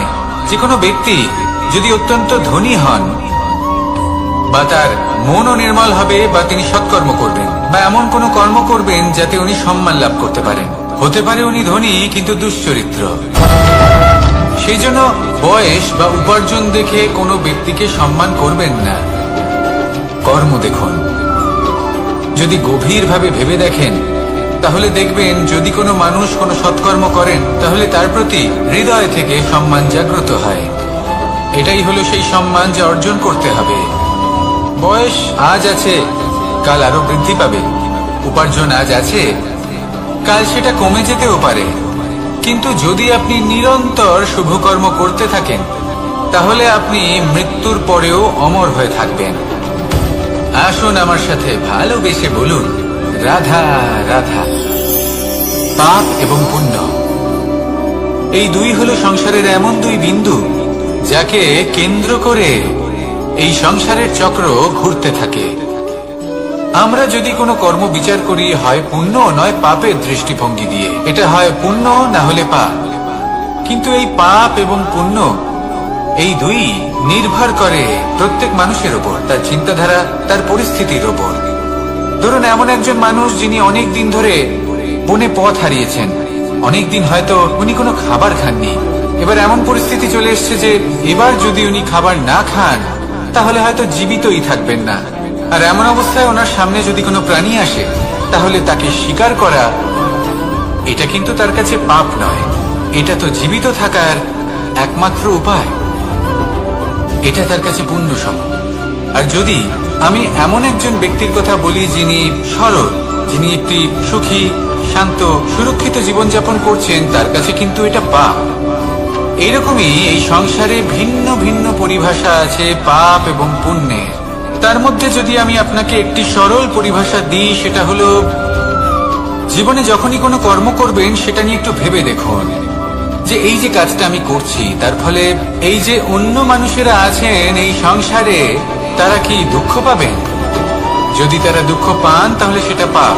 যে কোনো ব্যক্তি যদি অত্যন্ত ধনী হন বা তার মনও নির্মল হবে বা তিনি সৎকর্ম করবেন বা এমন কোনো কর্ম করবেন যাতে উনি সম্মান লাভ করতে পারেন। হতে পারে উনি ধনী কিন্তু দুশ্চরিত্র। সেই জন্য বয়স বা উপার্জন দেখে কোনো ব্যক্তিকে সম্মান করবেন না। কর্ম দেখুন। যদি গভীরভাবে ভেবে দেখেন তাহলে দেখবেন যদি কোনো মানুষ কোনো সৎকর্ম করেন তাহলে তার প্রতি হৃদয় থেকে সম্মান জাগ্রত হয়। এটাই হলো সেই সম্মান যা অর্জন করতে হবে। বয়স আজ আছে, কাল আরো বৃদ্ধি পাবে। উপার্জন আজ আছে, কাল সেটা কমে যেতেও পারে। কিন্তু যদি আপনি নিরন্তর শুভকর্ম করতে থাকেন তাহলে আপনি মৃত্যুর পরেও অমর হয়ে থাকবেন। আসুন আমার সাথে ভালোবেসে বলুন, রাধা রাধা। পাপ এবং পুণ্য, এই দুই হলো সংসারের এমন দুই বিন্দু যাকে কেন্দ্র করে এই সংসারের চক্র ঘুরতে থাকে। আমরা যদি কোনো কর্ম বিচার করি, হয় পুণ্য নয় পাপের দৃষ্টিভঙ্গি দিয়ে, এটা হয় পুণ্য না হলে পাপ। কিন্তু এই পাপ এবং পুণ্য এই দুই নির্ভর করে প্রত্যেক মানুষের উপর, তার চিন্তাধারা, তার পরিস্থিতির উপর। ধরুন এমন একজন মানুষ যিনি অনেক দিন ধরে বনে পথ হারিয়েছেন, অনেক দিন হয়তো উনি কোনো খাবার খাননি। এবার এমন পরিস্থিতি চলে এসছে যে এবার যদি উনি খাবার না খান তাহলে হয়তো জীবিতই থাকবেন না। আর এমন অবস্থায় ওনার সামনে যদি কোনো প্রাণী আসে তাহলে তাকে শিকার করা, এটা কিন্তু তার কাছে পাপ নয়, এটা তো জীবিত থাকার একমাত্র উপায়। এটা তার কাছে পুণ্য সম। আর যদি আমি এমন একজন ব্যক্তির কথা বলি যিনি সরল, যিনি একটি সুখী, শান্ত, সুরক্ষিত জীবনযাপন করছেন, তার কাছে কিন্তু এটা পাপ। এইরকমই এই সংসারে ভিন্ন ভিন্ন পরিভাষা আছে পাপ এবং পুণ্যের। তার মধ্যে যদি আমি আপনাকে একটি সরল পরিভাষা দিই, সেটা হলো জীবনে যখনই কোনো কর্ম করবেন সেটা নিয়ে একটু ভেবে দেখুন যে এই যে কাজটা আমি করছি তার ফলে এই যে অন্য মানুষেরা আছেন এই সংসারে, তারা কি দুঃখ পাবেন? যদি তারা দুঃখ পান তাহলে সেটা পাপ।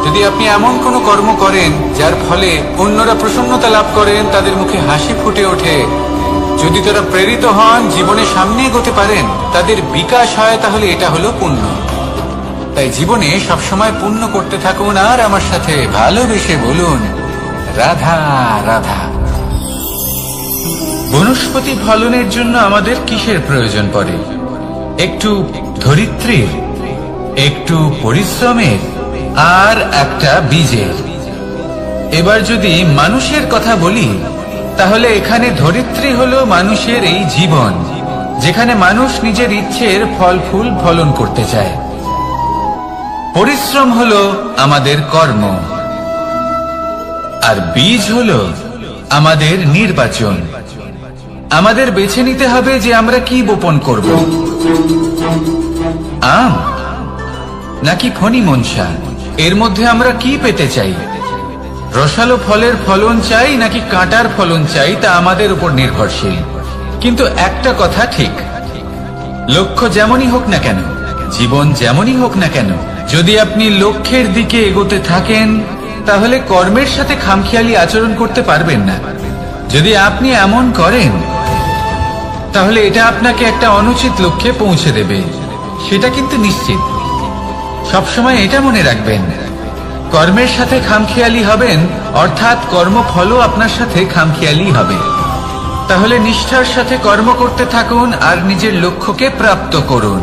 যদি আপনি এমন কোনো কর্ম করেন যার ফলে অন্যরা প্রসন্নতা লাভ করেন, তাদের মুখে হাসি ফুটে ওঠে, যদি তারা প্রেরিত হন, জীবনে সামনে এগোতে পারেন, তাদের বিকাশ হয়, তাহলে এটা হলো পুণ্য। তাই জীবনে সবসময় পুণ্য করতে থাকুন আর আমার সাথে ভালোবেসে বলুন রাধা রাধা। বনস্পতি ফলনের জন্য আমাদের কিসের প্রয়োজন পড়ে? একটু ধরিত্রীর, একটু পরিশ্রমের, আর একটা বীজের। এবার যদি মানুষের কথা বলি, তাহলে এখানে ধরিত্রী হলো মানুষের এই জীবন, যেখানে মানুষ নিজের ইচ্ছের ফল ফুল ফলন করতে চায়। পরিশ্রম হলো আমাদের কর্ম, আর বীজ হলো আমাদের নির্বাচন। আমাদের বেছে নিতে হবে যে আমরা কি বপন করব, আম নাকি ফণি মনসা। এর মধ্যে আমরা কি পেতে চাই? রসালো ফলের ফলন চাই নাকি কাঁটার ফলন চাই, তা আমাদের উপর নির্ভরশীল। কিন্তু একটা কথা ঠিক, লক্ষ্য যেমনই হোক না কেন, জীবন যেমনই হোক না কেন, যদি আপনি লক্ষ্যের দিকে এগোতে থাকেন তাহলে কর্মের সাথে খামখেয়ালি আচরণ করতে পারবেন না। যদি আপনি এমন করেন তাহলে এটা আপনাকে একটা অনুচিত লক্ষ্যে পৌঁছে দেবে, সেটা কিন্তু নিশ্চিত। সবসময় এটা মনে রাখবেন, কর্মের সাথে খামখেয়ালি হবেন, অর্থাৎ কর্মফলও আপনার সাথে খামখেয়ালি হবে। তাহলে নিষ্ঠার সাথে কর্ম করতে থাকুন আর নিজের লক্ষ্যকে প্রাপ্ত করুন।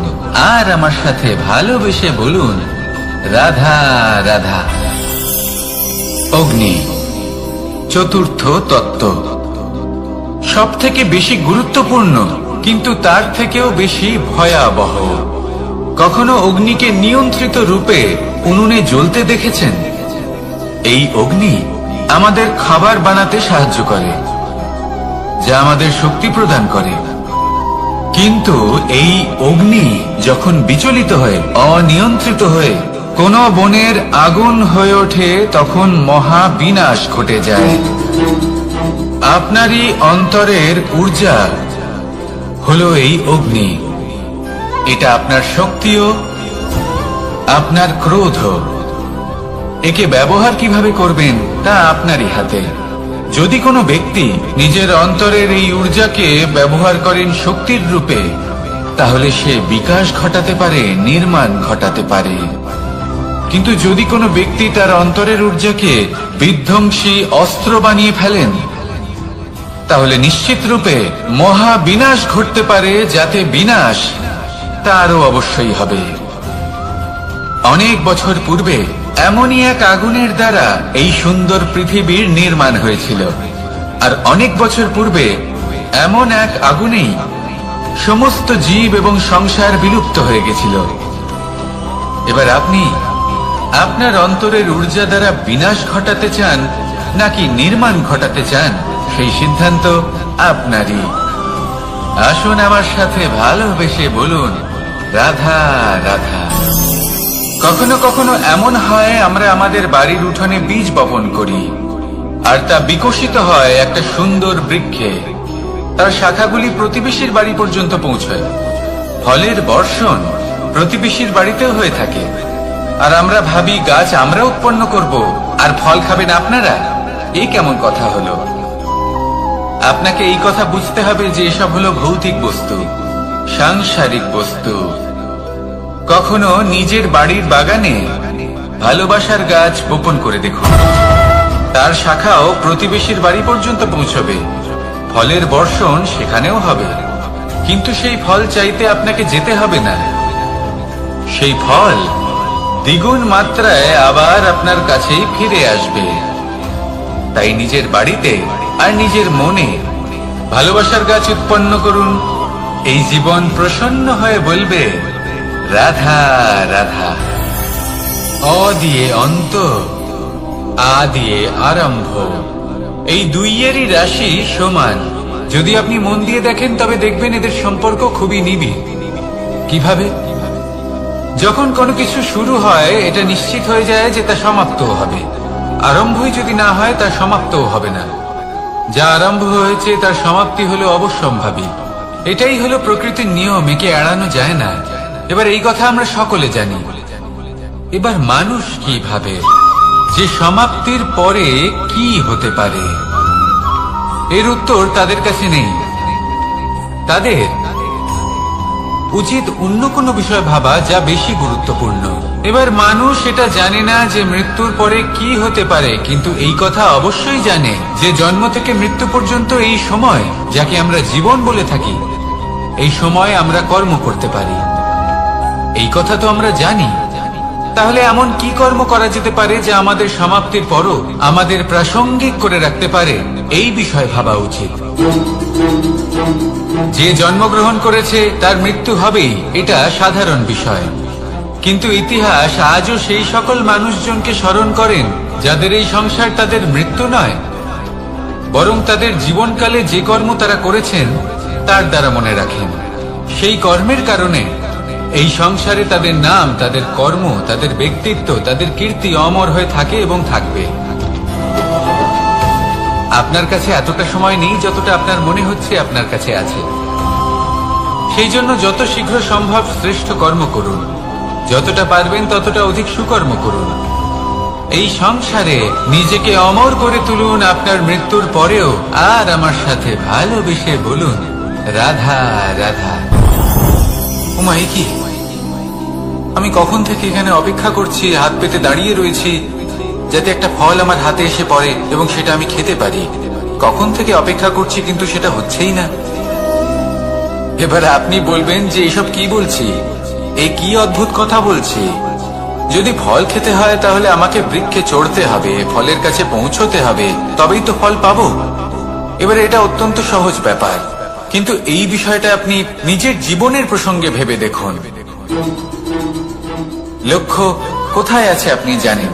আর আমার সাথে ভালোবেসে বলুন রাধা রাধা। অগ্নি চতুর্থ তত্ত্ব, সব থেকে বেশি গুরুত্বপূর্ণ, কিন্তু তার থেকেও বেশি ভয়াবহ। কখনো অগ্নিকে নিয়ন্ত্রিত রূপে উনুনে জ্বলতে দেখেছেন? এই অগ্নি আমাদের খাবার বানাতে সাহায্য করে, যা আমাদের শক্তি প্রদান করে। কিন্তু এই অগ্নি যখন বিচলিত হয়ে, অনিয়ন্ত্রিত হয়ে কোন বনের আগুন হয়ে ওঠে, তখন মহা বিনাশ ঘটে যায়। আপনারই অন্তরের ঊর্জা হলো এই অগ্নি। এটা আপনার শক্তিও, আপনার ক্রোধ। একে ব্যবহার কিভাবে করবেন তা আপনারই হাতে। যদি কোনো ব্যক্তি নিজের অন্তরের এই ঊর্জাকে ব্যবহার করেন শক্তির রূপে, তাহলে সে বিকাশ ঘটাতে পারে, নির্মাণ ঘটাতে পারে। কিন্তু যদি কোনো ব্যক্তি তার অন্তরের ঊর্জাকে বিধ্বংসী অস্ত্র বানিয়ে ফেলেন, তাহলে নিশ্চিত রূপে মহা বিনাশ ঘটতে পারে, যাতে বিনাশ তারও অবশ্যই হবে। অনেক বছর পূর্বে এমনই এক আগুনের দ্বারা এই সুন্দর পৃথিবীর নির্মাণ হয়েছিল, আর অনেক বছর পূর্বে এমন এক আগুনেই সমস্ত জীব এবং সংসার বিলুপ্ত হয়ে গেছিল। এবার আপনি আপনার অন্তরের ঊর্জা দ্বারা বিনাশ ঘটাতে চান নাকি নির্মাণ ঘটাতে চান, সেই সিদ্ধান্ত আপনারই। আসুন আমার সাথে ভালোবেসে বলুন রাধা রাধা। কখনো কখনো এমন হয়, আমরা আমাদের বাড়ির উঠোনে বীজ বপন করি, আর তা বিকশিত হয় একটা সুন্দর বৃক্ষে। তার শাখাগুলি প্রতিবেশীর বাড়ি পর্যন্ত পৌঁছায়। ফলের বর্ষণ প্রতিবেশীর বাড়িতেও হয়ে থাকে, আর আমরা ভাবি গাছ আমরা উৎপন্ন করব আর ফল খাবেন আপনারা। এই কেমন কথা হলো? আপনাকে এই কথা বুঝতে হবে যে এসব হলো ভৌতিক বস্তু, সাংসারিক বস্তু। কখনো নিজের বাড়ির বাগানে ভালোবাসার গাছ বপন করে দেখুন, তার শাখাও প্রতিবেশীর বাড়ি পর্যন্ত পৌঁছবে, ফলের বর্ষণ সেখানেও হবে। কিন্তু সেই ফল চাইতে আপনাকে যেতে হবে না, সেই ফল দ্বিগুণ মাত্রায় আবার আপনার কাছেই ফিরে আসবে। তাই নিজের বাড়িতে আর নিজের মনে ভালোবাসার গাছ উৎপন্ন করুন, এই জীবন প্রসন্ন হয়ে বলবে রাধা রাধা। অ দিয়ে অন্ত, আ দিয়ে আরম্ভ, এই দুইয়েরই রাশি সমান। যদি আপনি মন দিয়ে দেখেন তবে দেখবেন এদের সম্পর্ক খুবই নিবিড়। কিভাবে? যখন কোনো কিছু শুরু হয় এটা নিশ্চিত হয়ে যায় যে তা সমাপ্তও হবে। আরম্ভই যদি না হয় তা সমাপ্তও হবে না। যা আরম্ভ হয়েছে তার সমাপ্তি হলো অবশ্যম্ভাবী। এটাই হলো প্রকৃতির নিয়ম, একে এড়ানো যায় না। এবার এই কথা আমরা সকলে জানি। এবার মানুষ কি ভাবে যে সমাপ্তির পরে কি হতে পারে, এর উত্তর তাদের কাছে নেই। তাদের উচিত অন্য কোনো বিষয় ভাবা যা বেশি গুরুত্বপূর্ণ। এবার মানুষ এটা জানে না যে মৃত্যুর পরে কি হতে পারে, কিন্তু এই কথা অবশ্যই জানে যে জন্ম থেকে মৃত্যু পর্যন্ত এই সময়, যাকে আমরা জীবন বলে থাকি, এই সময় আমরা কর্ম করতে পারি। এই কথা তো আমরা জানি। তাহলে এমন কি কর্ম করা যেতে পারে যা আমাদের সমাপ্তির পরও আমাদের প্রাসঙ্গিক করে রাখতে পারে, এই বিষয় ভাবা উচিত। যে জন্মগ্রহণ করেছে তার মৃত্যু হবেই, এটা সাধারণ বিষয়। কিন্তু ইতিহাস আজও সেই সকল মানুষজনকে স্মরণ করেন যাদের এই সংসার তাদের মৃত্যু নয়, বরং তাদের জীবনকালে যে কর্ম তারা করেছেন তার দ্বারা মনে রাখেন। সেই কর্মের কারণে এই সংসারে তাদের নাম, তাদের কর্ম, তাদের ব্যক্তিত্ব, তাদের কীর্তি অমর হয়ে থাকে এবং থাকবে। আপনার কাছে এতটা সময় নেই যতটা আপনার মনে হচ্ছে আপনার কাছে আছে। সেই জন্য যত শীঘ্র সম্ভব শ্রেষ্ঠ কর্ম করুন, যতটা পারবেন ততটা অধিক সুকর্ম করুন। এই সংসারে নিজেকে অমর করে তুলুন আপনার মৃত্যুর পরেও। আর আমার সাথে ভালোবেসে বলুন রাধা রাধা। ওমা, এ কি? আমি কখন থেকে এখানে অপেক্ষা করছি, হাত পেতে দাঁড়িয়ে রয়েছি যাতে একটা ফল আমার হাতে এসে পড়ে এবং সেটা আমি খেতে পারি। কখন থেকে অপেক্ষা করছি, কিন্তু সেটা হচ্ছেই না। এবার আপনি বলবেন যে এসব কি বলছি, এ কি অদ্ভুত কথা বলছি। যদি ফল খেতে হয় তাহলে আমাকে বৃক্ষে চড়তে হবে, ফলের কাছে পৌঁছতে হবে, তবেই তো ফল পাবো। এবার এটা অত্যন্ত সহজ ব্যাপার, কিন্তু এই বিষয়টা আপনি নিজের জীবনের প্রসঙ্গে ভেবে দেখুন। লক্ষ্য কোথায় আছে আপনি জানেন,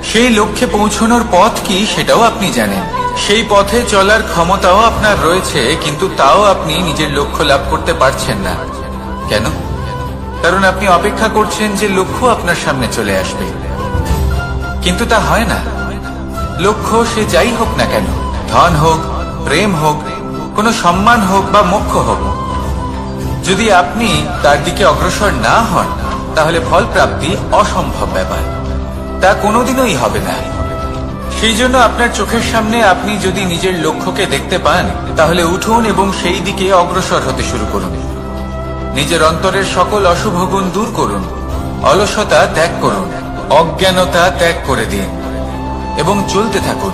সেই লক্ষ্যে পৌঁছানোর পথ কি সেটাও আপনি জানেন, সেই পথে চলার ক্ষমতাও আপনার রয়েছে, কিন্তু তাও আপনি নিজের লক্ষ্য লাভ করতে পারছেন না। কেন? কারণ আপনি অপেক্ষা করছেন যে লক্ষ্য আপনার সামনে চলে আসবে, কিন্তু তা হয় না। লক্ষ্য সে যাই হোক না কেন, ধন হোক, প্রেম হোক, কোনো সম্মান হোক বা মোক্ষ হোক, যদি আপনি তার দিকে অগ্রসর না হন তাহলে ফল প্রাপ্তি অসম্ভব ব্যাপার, তা কোনোদিনই হবে না। সেই জন্য আপনার চোখের সামনে আপনি যদি নিজের লক্ষ্যকে দেখতে পান তাহলে উঠুন এবং সেই দিকে অগ্রসর হতে শুরু করুন। নিজের অন্তরের সকল অশুভ গুণ দূর করুন, অলসতা ত্যাগ করুন, অজ্ঞানতা ত্যাগ করে দিন এবং চলতে থাকুন।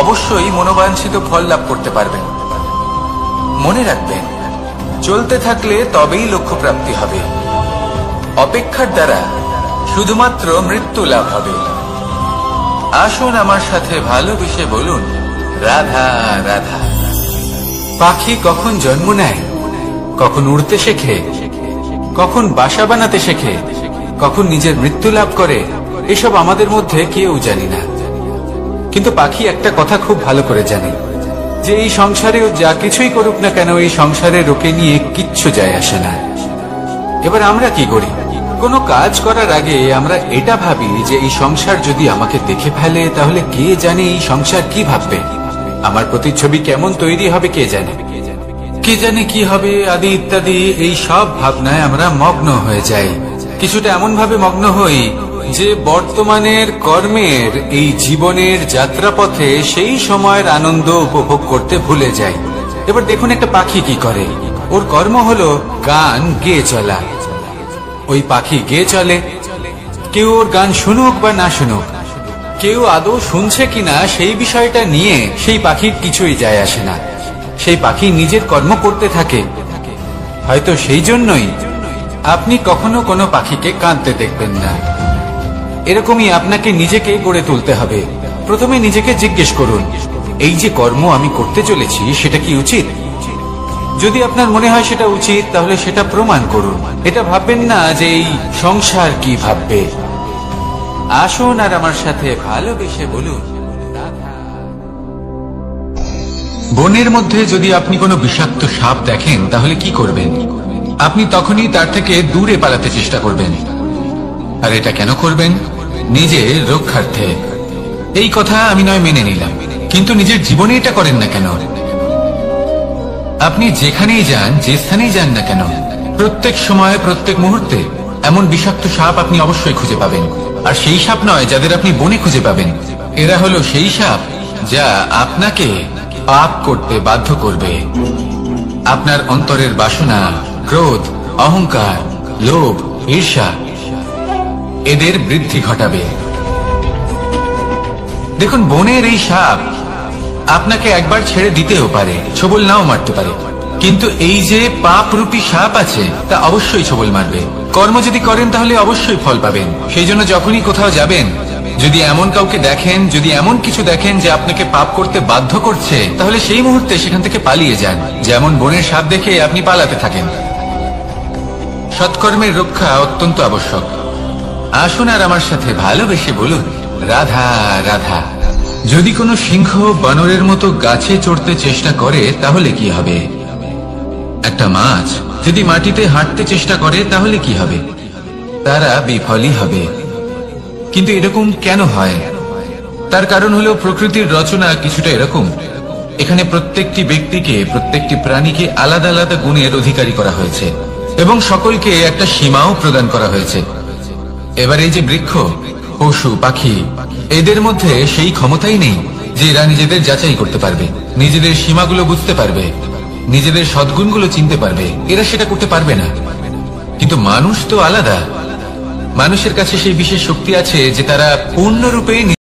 অবশ্যই মনোবাঞ্ছিত ফল লাভ করতে পারবেন। মনে রাখবেন, চলতে থাকলে তবেই লক্ষ্য প্রাপ্তি হবে। অপেক্ষার দ্বারা শুধুমাত্র মৃত্যু লাভ হবে। আসুন আমার সাথে ভালোবেসে বলুন রাধা রাধা। পাখি কখন জন্ম নেয়, কখন উড়তে শেখে, কখন বাসা বানাতে শেখে, কখন নিজের মৃত্যু লাভ করে, এসব আমাদের মধ্যে কেউ জানি না। কিন্তু পাখি একটা কথা খুব ভালো করে জানে, যে এই সংসারেও যা কিছুই করুক না কেন, এই সংসারের ওকে নিয়ে কিচ্ছু যায় আসে না। এবার আমরা কি করি? কোনো কাজ করার আগে আমরা এটা ভাবি যে এই সংসার যদি আমাকে দেখে ফেলে তাহলে কে জানে এই সংসার কি ভাববে, আমার প্রতিচ্ছবি কেমন তৈরি হবে কে জানে, কে জানে কি হবে আদি ইত্যাদি। এই সব ভাবনায় আমরা মগ্ন হয়ে যাই। কিছুটা এমন ভাবে মগ্ন হই যে বর্তমানের কর্মের এই জীবনের যাত্রাপথে সেই সময়ের আনন্দ উপভোগ করতে ভুলে যাই। এবার দেখুন একটা পাখি কি করে, ওর কর্ম হলো গান গেয়ে চলা। ওই পাখি গেয়ে চলে, কেউ ওর গান শুনুক বা না শুনুক, কেউ আদৌ শুনছে কিনা সেই বিষয়টা নিয়ে সেই পাখির কিছুই যায় আসে না। সেই পাখি নিজের কর্ম করতে থাকে। হয়তো সেই জন্যই আপনি কখনো কোনো পাখিকে কাঁদতে দেখবেন না। এরকমই আপনাকে নিজেকে গড়ে তুলতে হবে। প্রথমে নিজেকে জিজ্ঞেস করুন, এই যে কর্ম আমি করতে চলেছি সেটা কি উচিত? যদি আপনার মনে হয় সেটা উচিত তাহলে সেটা প্রমাণ করুন। এটা ভাববেন না যে এই সংসার কি ভাববে। আসুন আর আমার সাথে ভালোবেসে বলুন, বনের মধ্যে যদি আপনি কোনো বিষাক্ত সাপ দেখেন তাহলে কি করবেন? আপনি তখনই তার থেকে দূরে পালাতে চেষ্টা করবেন। আর এটা কেন করবেন? নিজের রক্ষার্থে। এই কথা আমি নয় মেনে নিলাম, কিন্তু নিজের জীবনে এটা করেন না কেন? আপনি যেখানেই যান, যে স্থানেই যান না কেন, প্রত্যেক সময় প্রত্যেক মুহূর্তে এমন বিষাক্ত সাপ আপনি অবশ্যই খুঁজে পাবেন। আর সেই সাপ নয় যাদের আপনি বনে খুঁজে পাবেন, এরা হলো সেই সাপ যা আপনাকে পাপ করতে বাধ্য করবে। আপনার অন্তরের বাসনা, ক্রোধ, অহংকার, লোভ, ঈর্ষা এদের বৃদ্ধি ঘটাবে। দেখুন, বনের এই সাপ আপনাকে একবার ছেড়ে দিতেও পারে, ছোবল নাও মারতে পারে, কিন্তু এই যে পাপরূপী সাপ আছে তা অবশ্যই ছোবল মারবে। কর্ম যদি করেন তাহলে অবশ্যই ফল পাবেন। সেই জন্য যখনই কোথাও যাবেন, যদি এমন কাউকে দেখেন, যদি এমন কিছু দেখেন যে আপনাকে পাপ করতে বাধ্য করছে, তাহলে সেই মুহূর্তে সেখান থেকে পালিয়ে যান। যেমন বনের সাপ দেখে আপনি পালাতে থাকেন। সৎকর্মের রক্ষা অত্যন্ত আবশ্যক। আসুন আর আমার সাথে ভালোবেসে বলুন, রাধা রাধা। যদি কোনো সিংহ বানরের মতো গাছে চড়তে চেষ্টা করে তাহলে কি হবে? একটা মাছ যদি মাটিতে হাঁটতে চেষ্টা করে তাহলে কি হবে? তারা বিফলই হবে। কিন্তু এরকম কেন হয়? তার কারণ হলো প্রকৃতির রচনা কিছুটা এরকম। এখানে প্রত্যেকটি ব্যক্তিকে, প্রত্যেকটি প্রাণীকে আলাদা আলাদা গুণের অধিকারী করা হয়েছে এবং সকলকে একটা সীমাও প্রদান করা হয়েছে। এবার এই যে বৃক্ষ, পশু, পাখি, এদের মধ্যে সেই ক্ষমতাই নেই যে এরা নিজেদের যাচাই করতে পারবে, নিজেদের সীমাগুলো বুঝতে পারবে, নিজেদের সদ্গুণগুলো চিনতে পারবে। এরা সেটা করতে পারবে না। কিন্তু মানুষ তো আলাদা। মানুষের কাছে সেই বিশেষ শক্তি আছে যে তারা পূর্ণরূপে